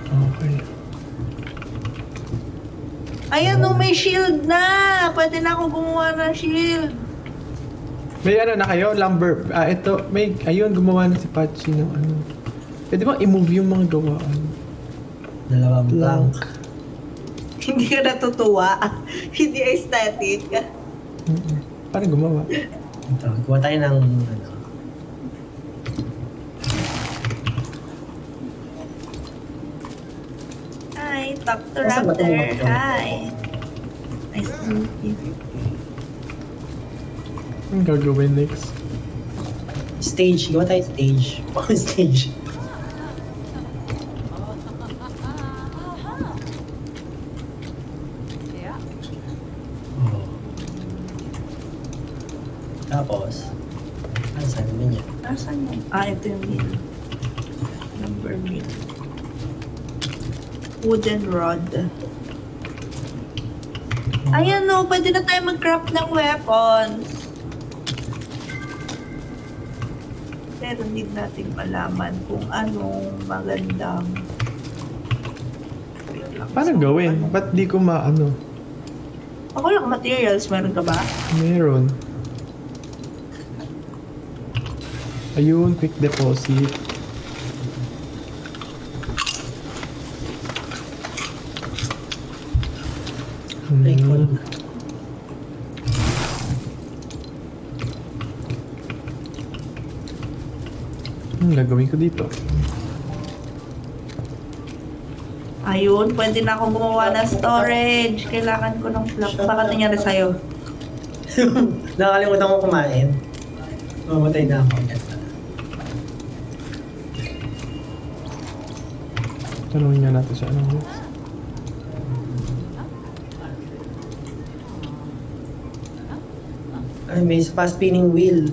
Okay. Ayan, no, may shield na! Pwede na ako gumawa ng shield. May ano na kayo? Lumber. Ito. May, ayun, gumawa na si Pachi ng ano. Pwede ba i-move yung mga gawaan? Dalawang plank. Hindi ka natutuwa. Hindi aesthetic. Paano gumawa? Ito, gawa tayo ng ano. Hi, Dr. Nasaan ba Raptor. itong mga to? Hi. Nice to meet you. Anong gagawin next? Stage. Gawa tayo stage. Stage. Oh. Tapos, saan naman yan? Nasaan yun? Ito yung meal. Number meal. Wooden rod. Ayan no, pwede na tayo mag-craft ng weapons. Pero need natin malaman kung anong magandang... Wait lang. Paano gawin? Ba't di ko maano? Ako lang materials, meron ka ba? Meron. Ayun, quick deposit. Ay, cool. Gagawin ko dito. Ayun, pwede na akong gumawa ng storage. Kailangan ko ng block. Baka nangyari sa'yo. Nakakalimutan ko kumain. Mamatay na ako. Tanungin nga natin sa anong next. Ay, may spinning wheel.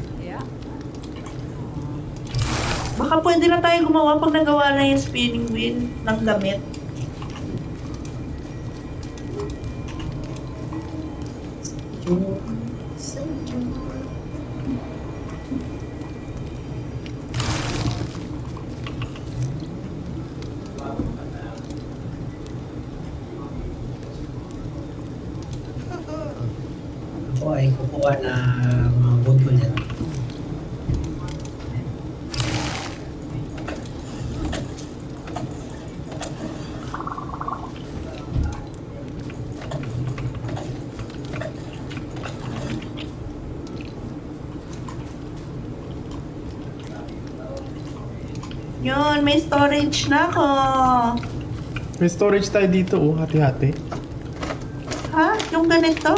Baka pwede na tayo gumawa pag nagawa na yung spinning wheel ng gamit. Ako ay kukuha na mga wood ulit. Yun, may storage na ako. May storage tayo dito, oh. Hati-hati. Ha? Yung ganito?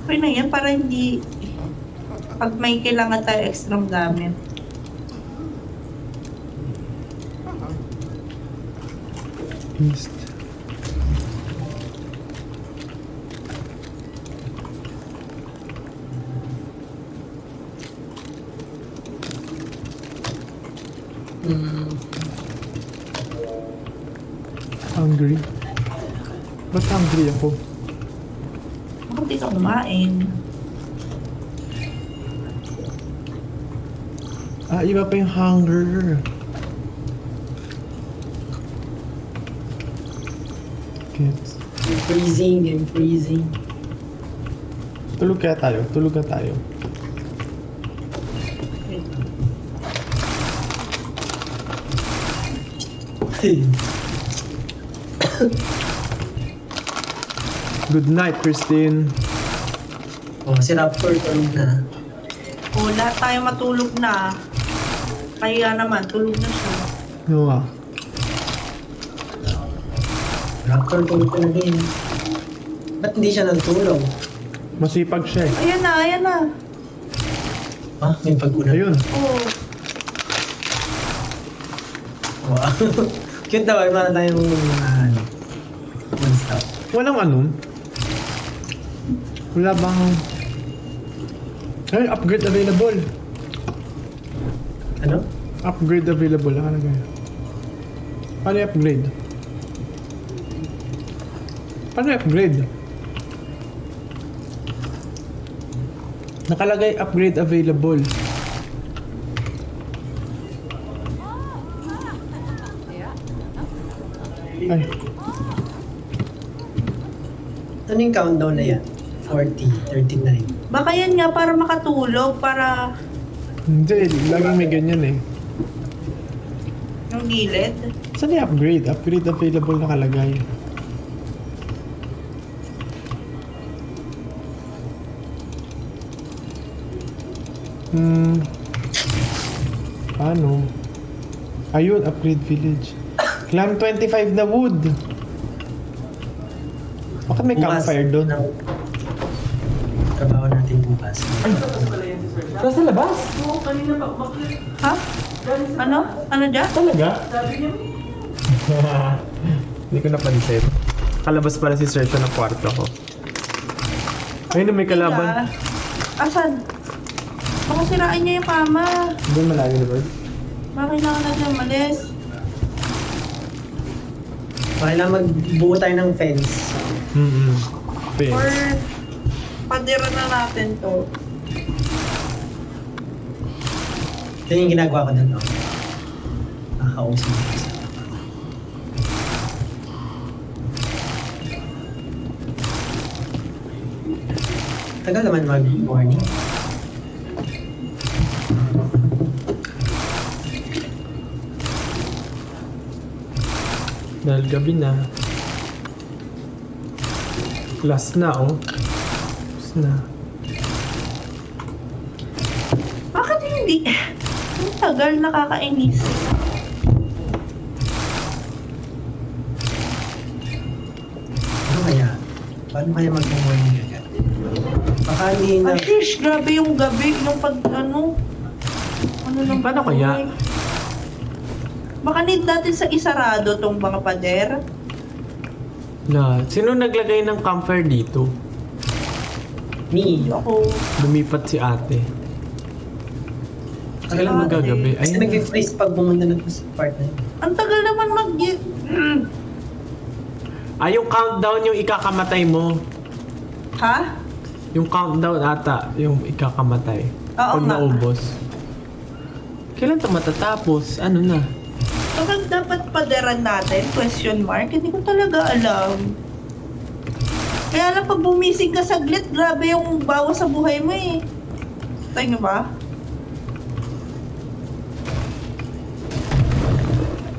Okay na yan, para hindi... Pag may kailangan tayo extra gamit. East. Hungry. Ba't hungry ako? Bakit di ka kumain? Iba pa yung hunger. Gets. I'm freezing, I'm freezing. Tulog kaya tayo? Tulog na tayo. Good night, Christine. Oh, si Raptor tulog na. O, lahat tayo matulog na. Kaya naman, tulog na siya. Ano nga? Raptor tulog na din. Ba't hindi siya natulog? Masipag siya eh. Ayan na, ayan na. Ha? May pag-ulan. Ayun. Oh, Wow. Cute daw, ay para tayong ano, one stop. Walang ano? Wala bang... Ay, upgrade available. Ano? Upgrade available. Nakalagay. Paano i-upgrade? Paano i-upgrade? Nakalagay upgrade available. Ay, Ano yung countdown na yan? 40, 39. Baka yan nga para makatulog, para Hindi, laging may ganyan eh. yung gilid. Saan i-upgrade? Upgrade available nakalagay. Paano? Ayun, upgrade village. Climb 25 na wood. Bakit may Bukas campfire doon? ng- Trabaho natin bukas. Nasa labas? Ha? Ano? Ano dyan? Talaga? Hindi ko napansin. Kalabas pala si Sergio ng kwarto ko. Ayun, may kalaban. Asan? Baka sirain niya yung kama. Doon malayo na bird. Baka kailangan na dyan malis. Kailangan magbuo tayo ng fence. Or padira na natin to. Ito yung ginagawa ko doon. Nakakausap ko sa tagal naman mag-morning. Dahil gabi na. Last na oh. Last na. Bakit hindi? Ang tagal, nakakainis. Ano kaya? Paano kaya mag-morning agad? Baka hindi na... Ashish, grabe yung gabi. Yung pag ano. Ano lang Paano kaya? Baka need natin sa isarado tong mga pader. Sino naglagay ng campfire dito? Me. Ako. Lumipat si ate. Kailan magagabi? Kasi Ayun. nag-freeze pag bumunta na sa part na yun. Ang tagal naman Yung countdown yung ikakamatay mo. Ha? Yung countdown ata, yung ikakamatay. Oo Pag nga. naubos. Kailan ito matatapos? Ano na? Kapag dapat paderan natin? Question mark? Hindi ko talaga alam. Kaya lang pag bumising ka saglit, grabe yung bawas sa buhay mo eh. Tayo nyo ba?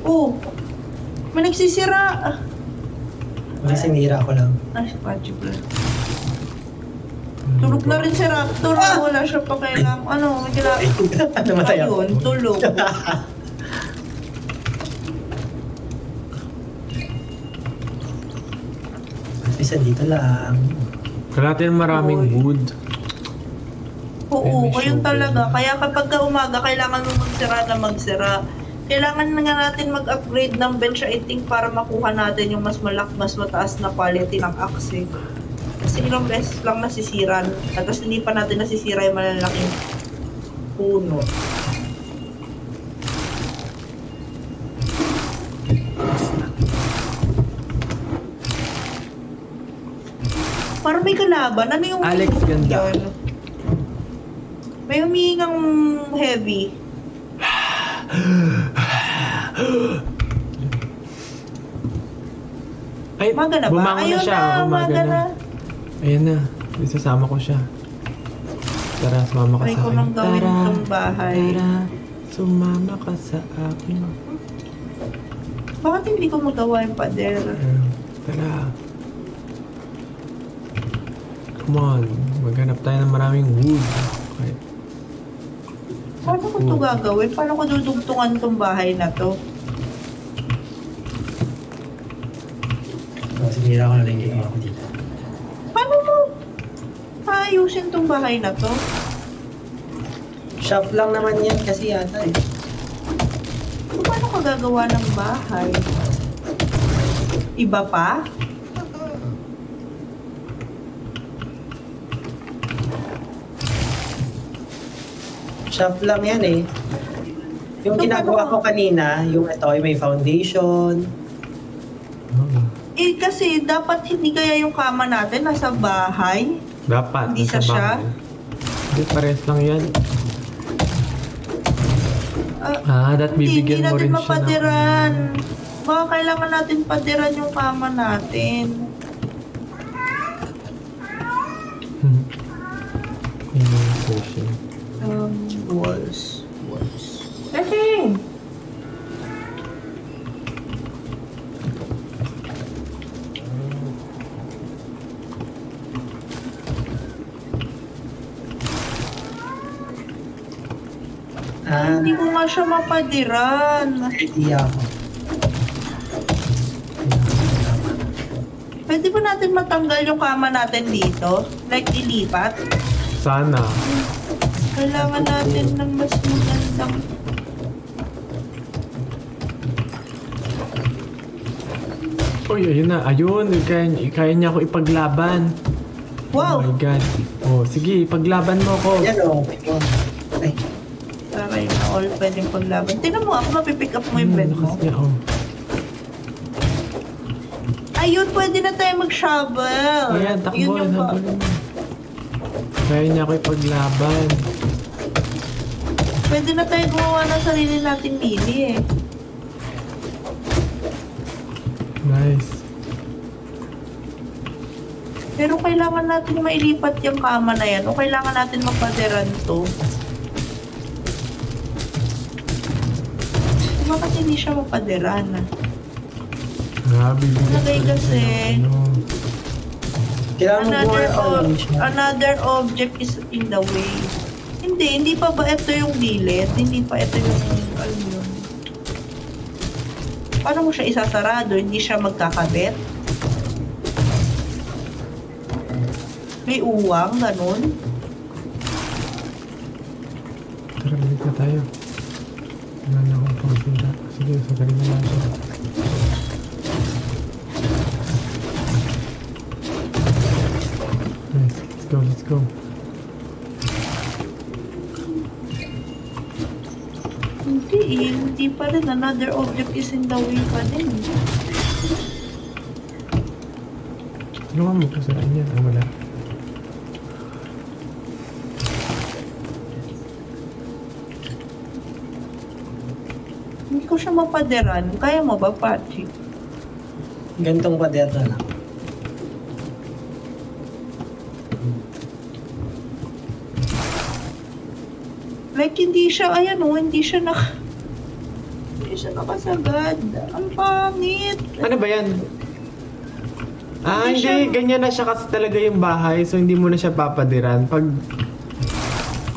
Oh, may nagsisira. Wala sinira ko lang. Ay, magic lang. Tulog na rin si Raptor. Wala siya pa kailang. Ano, may kailangan. Namatay ako. Ayun, tulog. Isa dito lang. Kailangan maraming Oy. wood. Oo, May ayun shovel. talaga. Kaya kapag ka umaga, kailangan mo magsira na magsira. Kailangan na nga natin mag-upgrade ng bench, I think, para makuha natin yung mas mas mataas na quality ng axe. Kasi ilang beses lang nasisira. At tapos hindi pa natin nasisira yung malalaking puno. Parang may kalaban. Ano yung... Alex, ganda. Yun. May humihingang heavy. Ay, Umaga na ba? bumangon na Ayun siya. na, umaga na. Ayan na. Isasama ko siya. Tara, sumama ka Try sa ko akin. nang gawin itong bahay. Tara, sumama ka sa akin. Bakit hindi ko magawa yung pader? Tara. Come on. Maghanap tayo ng maraming wood. Okay. Paano ko ito gagawin? Paano ko dudugtungan itong bahay na to? So, sinira ko na lang yung ako dito. Paano mo paayusin itong bahay na to? Shop lang naman yan kasi yata eh. Paano ka gagawa ng bahay? Iba pa? Shop lang yan eh. Yung So, ginagawa paano ko kanina, yung ito, yung may foundation. Oh. Eh kasi dapat hindi kaya yung kama natin nasa bahay. Dapat. Hindi nasa sa siya? bahay. Hindi, pares lang yan. That Hindi bibigyan mo natin rin siya ng... mapadiran. Baka kailangan natin padiran yung kama natin. Yun yung searching. Walls. Lasing! Hindi ko nga siya mapadiran. idea ako. Pwede ba natin matanggal yung kama natin dito? Like, ilipat? Sana. Kailangan natin ng mas magandang... Uy, ayun na. Ayun, kaya niya ako ipaglaban. Oh Wow! my God. Oh, sige, paglaban mo ko. Yan o. Ay, Taray na all pwedeng paglaban. Tingnan mo, ako mapipick up mo yung bed mo. Lakas niya, oh. Ayun, pwede na tayo mag-shovel. Ayan, Yun takbo. yung ba- Habulin mo. Kaya niya ako ipaglaban. Pwede na tayo gumawa ng sarili nating mini eh. Nice. Pero kailangan natin mailipat yung kama na yan o kailangan natin mapadiran to. Bakit hindi siya mapadiran? Grabe. Nalagay kasi. kailangan mo more ano siya. Another object is in the way. Hindi pa ba ito yung gilid? Hindi pa ito yung, ano yun? Paano mo siya isasarado? Hindi siya magkakabit? May uwang, ganun? Tara, balik na tayo. Wala na akong pagpira. Sige, sagaling na lang siya. Nice. Let's go, let's go. Hindi pa rin. Another object is in the way pa din. Tulungan mo ko sa kanya. Ah, wala. Hindi ko siya mapadiran. Kaya mo ba, Patrick? Gantong pader na lang. Like, hindi siya, ayan o, hindi siya nakasagad. Ang pangit. Ano ba yan? Ah, Hindi hindi. siya- Ganyan na siya kasi talaga yung bahay. So, hindi mo na siya papadiran. Pag...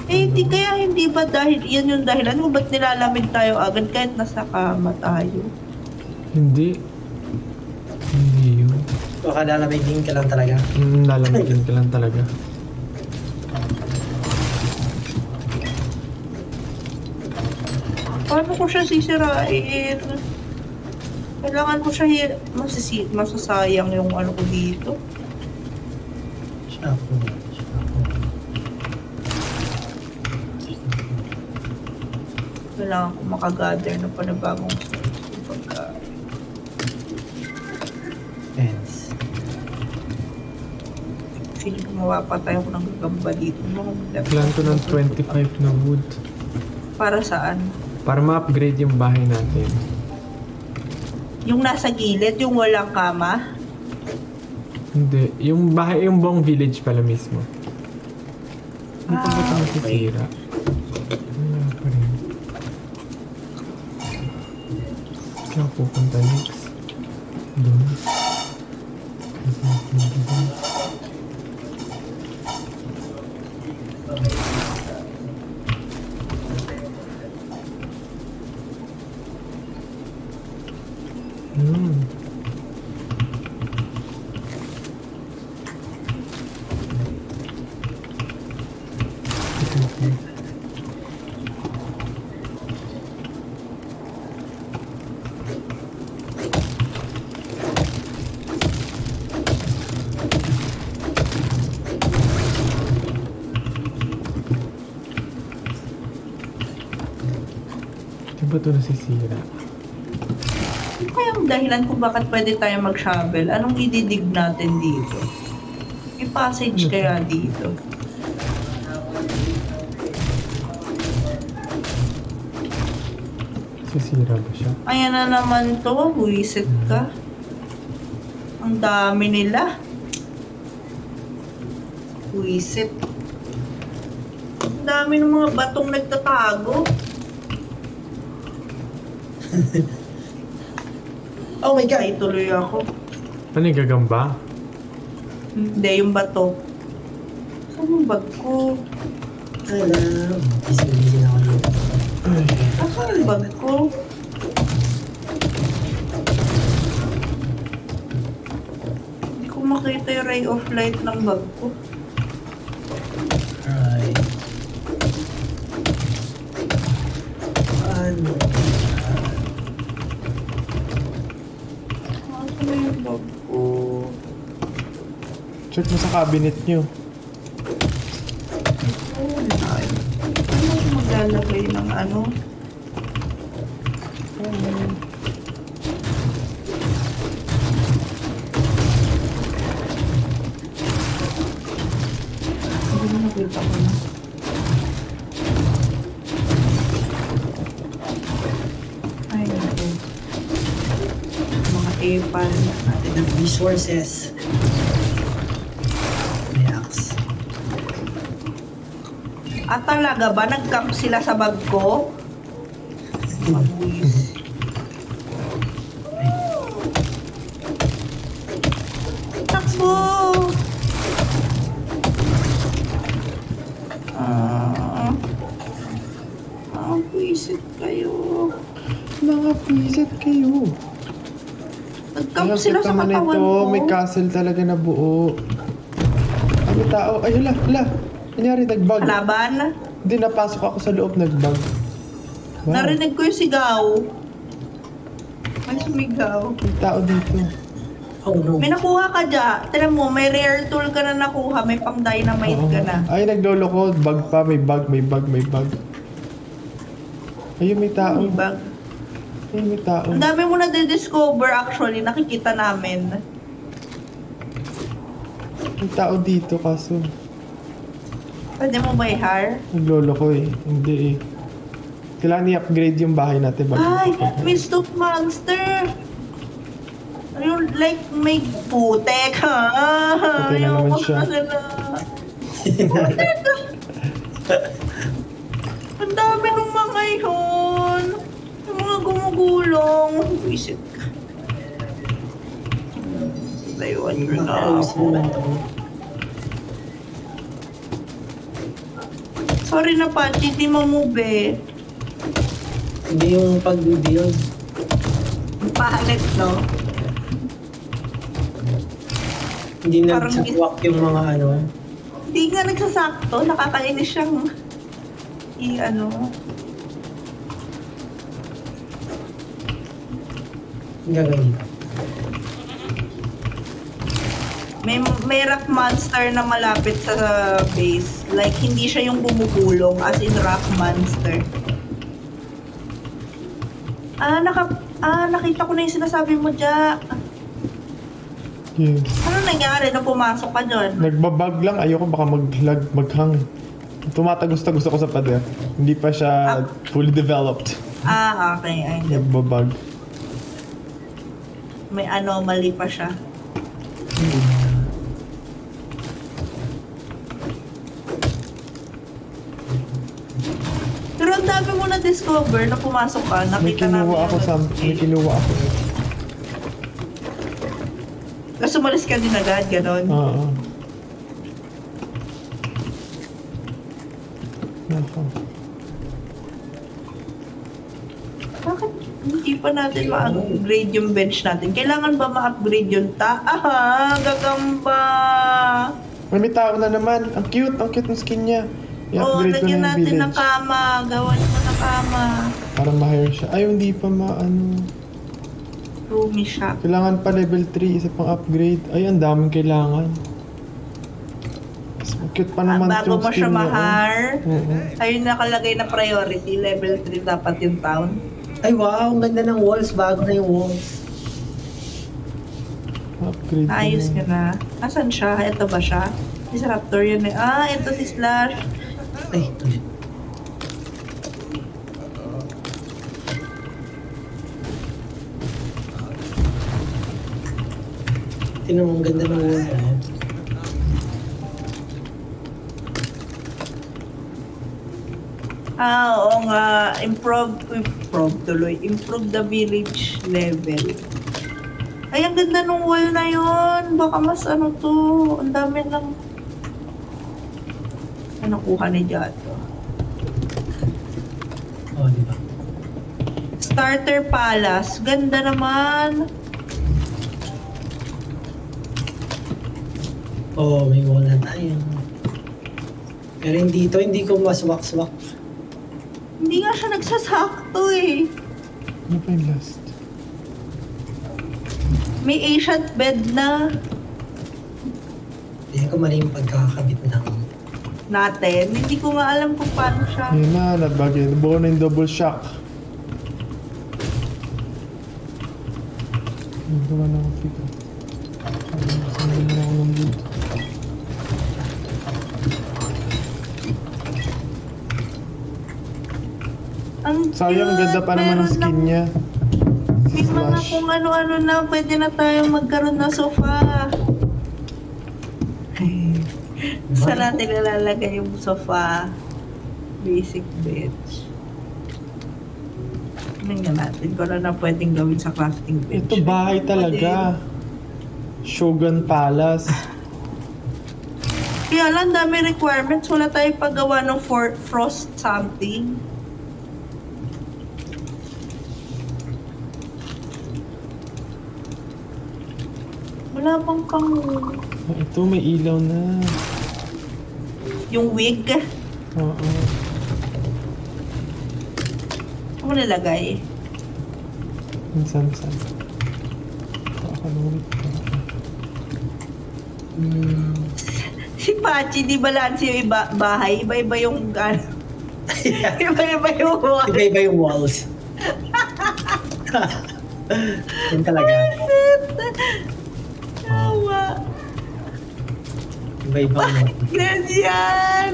Hindi kaya hindi ba dahil, yan yung dahilan kung ba't nilalamig tayo agad kahit nasa kama tayo. Hindi. Hindi yun. Baka lalamigin ka lang talaga. Lalamigin ka lang talaga. Paano ko siya sisirain? Kailangan ko siya masasayang yung ano ko dito. Siya po. Kailangan ko makagather ng panibagong pagkain. Fence. Feeling gumawa pa tayo ko ng gagamba dito. Plan ko ng 25 na wood. Para saan? Para ma-upgrade yung bahay natin. Yung nasa gilid, yung walang kama? Hindi. Yung bahay, yung buong village pala mismo. Hindi pa ba ito okay. masisira? Wala pa rin. Kaya pupunta next. Doon. Hmm. Okay. Di ba ito nasisira? Ano kaya ang dahilan kung bakit pwede tayo mag-shovel? Anong ididig natin dito? May passage kaya dito? Sisira ba siya? Ayan na naman to, buwisit ka. Ang dami nila. Buwisit. dami ng mga batong nagtatago. Oh my God! Ay, tuloy ako. Ano yung gagamba? Hindi, yung bato. Saan yung bag ko? Alam. Busy na ako dito. Saan yung bag ko? Hindi ko makita yung ray of light ng bag ko. Alright. Paano? Saan na yung bag ko? Check mo sa cabinet nyo. Ay, ano ako maglalagay ng ano? Hindi na nakita ko na. Ay, naku. Mga epal. Natin ang resources. May axe. Ah, talaga ba? Nag-camp sila sa bag ko? Mabuis. Takbo! Buisit kayo. Mga pisit kayo. Nag-camp sila sa naman katawan ito, ko. may castle talaga na buo. Ay, may tao. Ay, hala. Nangyari, nagbag. Kalaban? Hindi, napasok ako sa loob, nagbag. Wow. Narinig ko yung sigaw. May sumigaw. May tao dito. Oh no. May nakuha ka dyan. Tignan mo, may rare tool ka na nakuha. May pang dynamite Oo. ka na. Ay, naglolo ko. Bug pa. May bug. Ayun, may tao. May bag. Ayun, may tao. Ang dami mo na discover actually. Nakikita namin. May tao dito kaso. Pwede mo ba i-hire? Naglolo ko eh. Hindi eh. Kailangan i-upgrade yung bahay natin. Ay, may stop monster. Ayun, like, may putek, ha? Patay na naman siya. Putek! Ang dami ng mga yun. Yung mga gumugulong. Visit ka. Layuan ko na ako. Sorry na, Pachi. Di mo move eh. Hindi yung pag-build. Pahalit, no? Hindi Parang nagsaswak yung mga ano. Hindi nga nagsasakto. Nakakainis siyang i-ano. Ang gagawin. May rock monster na malapit sa base. Like, hindi siya yung gumugulong, as in rock monster. Nakita ko na yung sinasabi mo, Jack. Yes. Ano nangyari nung pumasok ka dyan? Nagbabag lang. Ayoko baka maghang. Tumatagos-tagos ako sa pader. Hindi pa siya fully developed. Okay. Ay, hindi. Nagbabag. May anomaly pa siya. Pero ang dami mo na-discover na pumasok ka. May Nakita namin kinuha ako yung sa... May notification. kinuha ako. Tapos umalis ka din agad, ganon. Oo. Nako. Bakit hindi pa natin ma-upgrade yung bench natin? Kailangan ba ma-upgrade yung gagamba! May tao na naman. Ang cute ng skin niya. Oo, I-upgrade ko lagyan na yung natin ng village. kama. Gawan mo ng kama. Para ma-hire siya. Ay, hindi pa Roomy shop. Kailangan pa level 3. Isa pang upgrade. Ay, ang daming kailangan. Mas cute pa naman Bago yung mo siya skin niya, oh. mahar, Oo. ayun nakalagay na priority. Level 3 dapat yung town. Ay wow, ang ganda ng walls. Bago na yung walls. Upgrade ko Ayos na. ka na. Asan siya? Ito ba siya? Si Raptor yun eh. Ito si Slash. Ay, tuloy. Tingnan mo, ang ganda ng wall mo. Oo nga. Improve the village level. Ay, ang ganda nung wall na yon. Baka mas ano to. Ang dami lang. Ano kuha ni Jato? Oh, di ba? Starter Palace. Ganda naman. Oh, may wall na tayo. Pero hindi to, hindi ko maswak-swak. Hindi nga siya nagsasakto eh. Ano pa yung last? May ancient bed na Hindi ko mali yung pagkakabit ng... natin. Hindi ko nga alam kung paano siya. Yun na, nabagay. Nabuo na yung double shock. Nagawa na ako dito. Saan na ako ng loot? Ang Sayang, cute. ganda pa naman ng Meron skin ng- niya. May mga Slash. kung ano-ano na. Pwede na tayong magkaroon ng sofa. Saan natin ilalagay yung sofa? Basic bench. Tingnan natin kung ano na pwedeng gawin sa crafting bench. Ito bahay talaga. Shogun Palace. Kaya lang, dami requirements. Wala tayong paggawa ng frost something. Wala bang kang... Ito may ilaw na. Yung wig? Oo. Ano nilagay? Minsan. Ito ako nulit ko. Si Pachi, di balanse yung bahay? Iba-iba yung... iba-iba yung... Iba-iba yung walls. Yun talaga. Tawa. Iba-iba yung... Ganyan!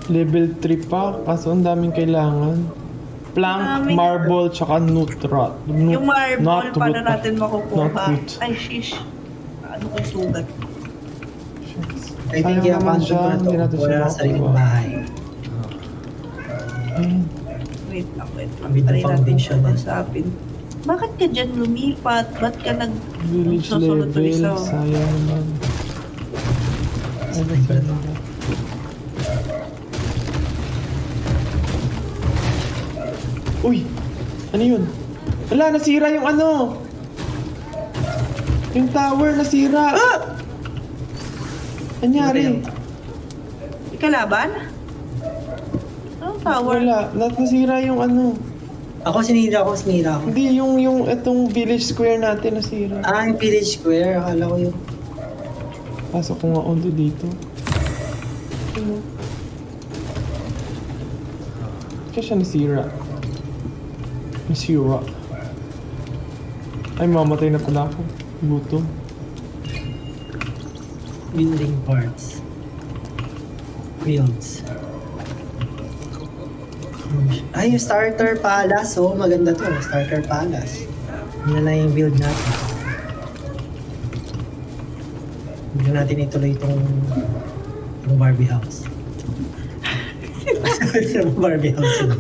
Level 3 pa, kaso ang daming kailangan. Plank, Daming- marble, tsaka nut. Yung marble, paano natin Not makukuha? root. Ay, shish. Ano ko sugat? I think Sayang naman i-abandon siya, ko na hindi to. natin siya Wala na sariling makukuha. bahay. Ayun. Wait lang. With the Try natin foundation, ito eh. usapin. Bakit ka dyan lumipat? Ba't ka Village susunod ulit level, sa... sayang naman. Ano sa nila? Uy! Ano yun? Wala, nasira yung ano! Yung tower, nasira! Ah! Anyari? Ikalaban? Anong tower? Wala, nasira yung ano. Ako sinira ko. Hindi, yung itong village square natin nasira. Ah, yung village square. Akala ko yung... Pasok ko nga undo dito. Ano? Kaya siya nasira. Nasira. Ay, mamatay na pala ako. Gutom. building parts. Builds. Ay, yung starter palace. Oh, maganda to. Starter palace. Yun na lang yung build natin. Hindi natin ituloy itong Barbie house. Yung Barbie house yun.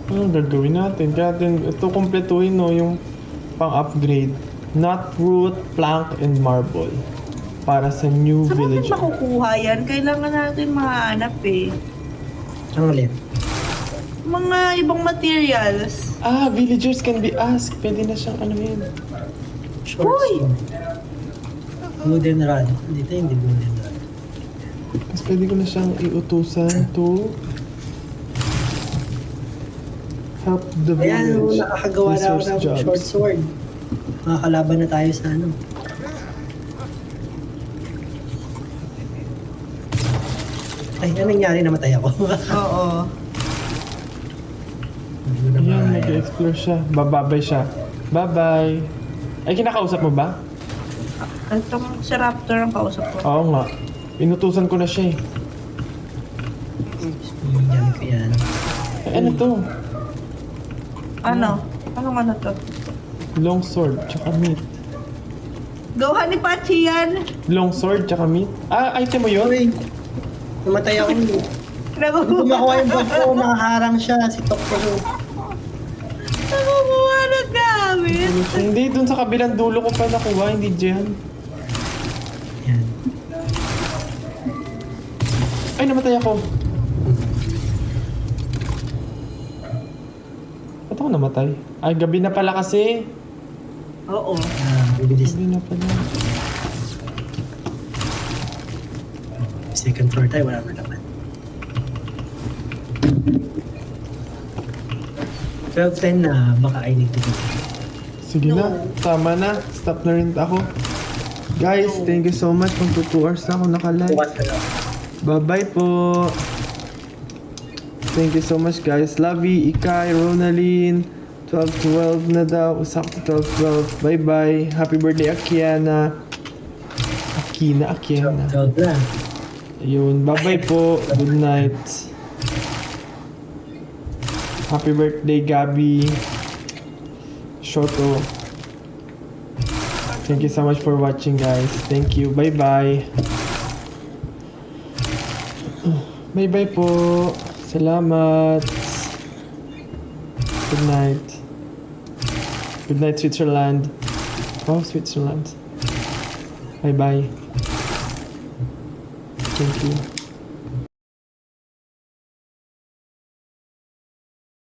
Ano gagawin natin? Kaya natin ito kumpletuhin, no, yung pang-upgrade. Nut, root, plank, and marble. Para sa new Saan natin village. makukuha yan? Kailangan natin mahanap eh. Ang ulit. Mga ibang materials. Ah, villagers can be asked. Pwede na siyang ano yun. Short Uy! sword. Wooden rod. Dito hindi wooden rod. Mas pwede ko na siyang iutusan to help the Ayan, village. nakakagawa na ako Resource ng jobs. short sword. Makakalaban na tayo sa ano. Ay, ano nangyari? Namatay ako. Oo. Ayan, nag-explore siya. Bababay siya. Bye-bye. Ay, kinakausap mo ba? Itong si Raptor ang kausap ko. Oo nga. Inutusan ko na siya eh. Yan ko yan. Ay, ano to? Ano? Anong ano to? Long sword, tsaka meat. Gawa ni Pachi yan. Long sword, tsaka meat? Ah, item mo yun? Uy, Namatay ako. Nakukuha. Kung makuha yung bag ko, makaharang siya. Si Tokyo. Nakukuha ng gamit. Hindi, dun sa kabilang dulo ko pa nakuha, hindi dyan. Yan. Ay, namatay ako. Ba't ako namatay? Ay, gabi na pala kasi. Oo. Bibilis. Gabi na pala. Second floor tayo, wala na naman. 12:10 na, baka I need to do. Sige na, tama na. Stop na rin ako. Guys, thank you so much. Kung 2 hours na ako nakalive. Bukas na lang. Bye-bye po. Thank you so much guys. Lovey, Ikay, Ronaldine. 12-12 na daw. Sakto 12-12. Bye-bye. Happy birthday, Akiana. Akiana. 12 na. Ayun. Bye-bye po. Good night. Happy birthday, Gabi. Shoto. Thank you so much for watching guys. Thank you. Bye-bye. Bye-bye po. Salamat. Good night. Good night, Switzerland. Oh, Switzerland. Bye-bye. Thank you.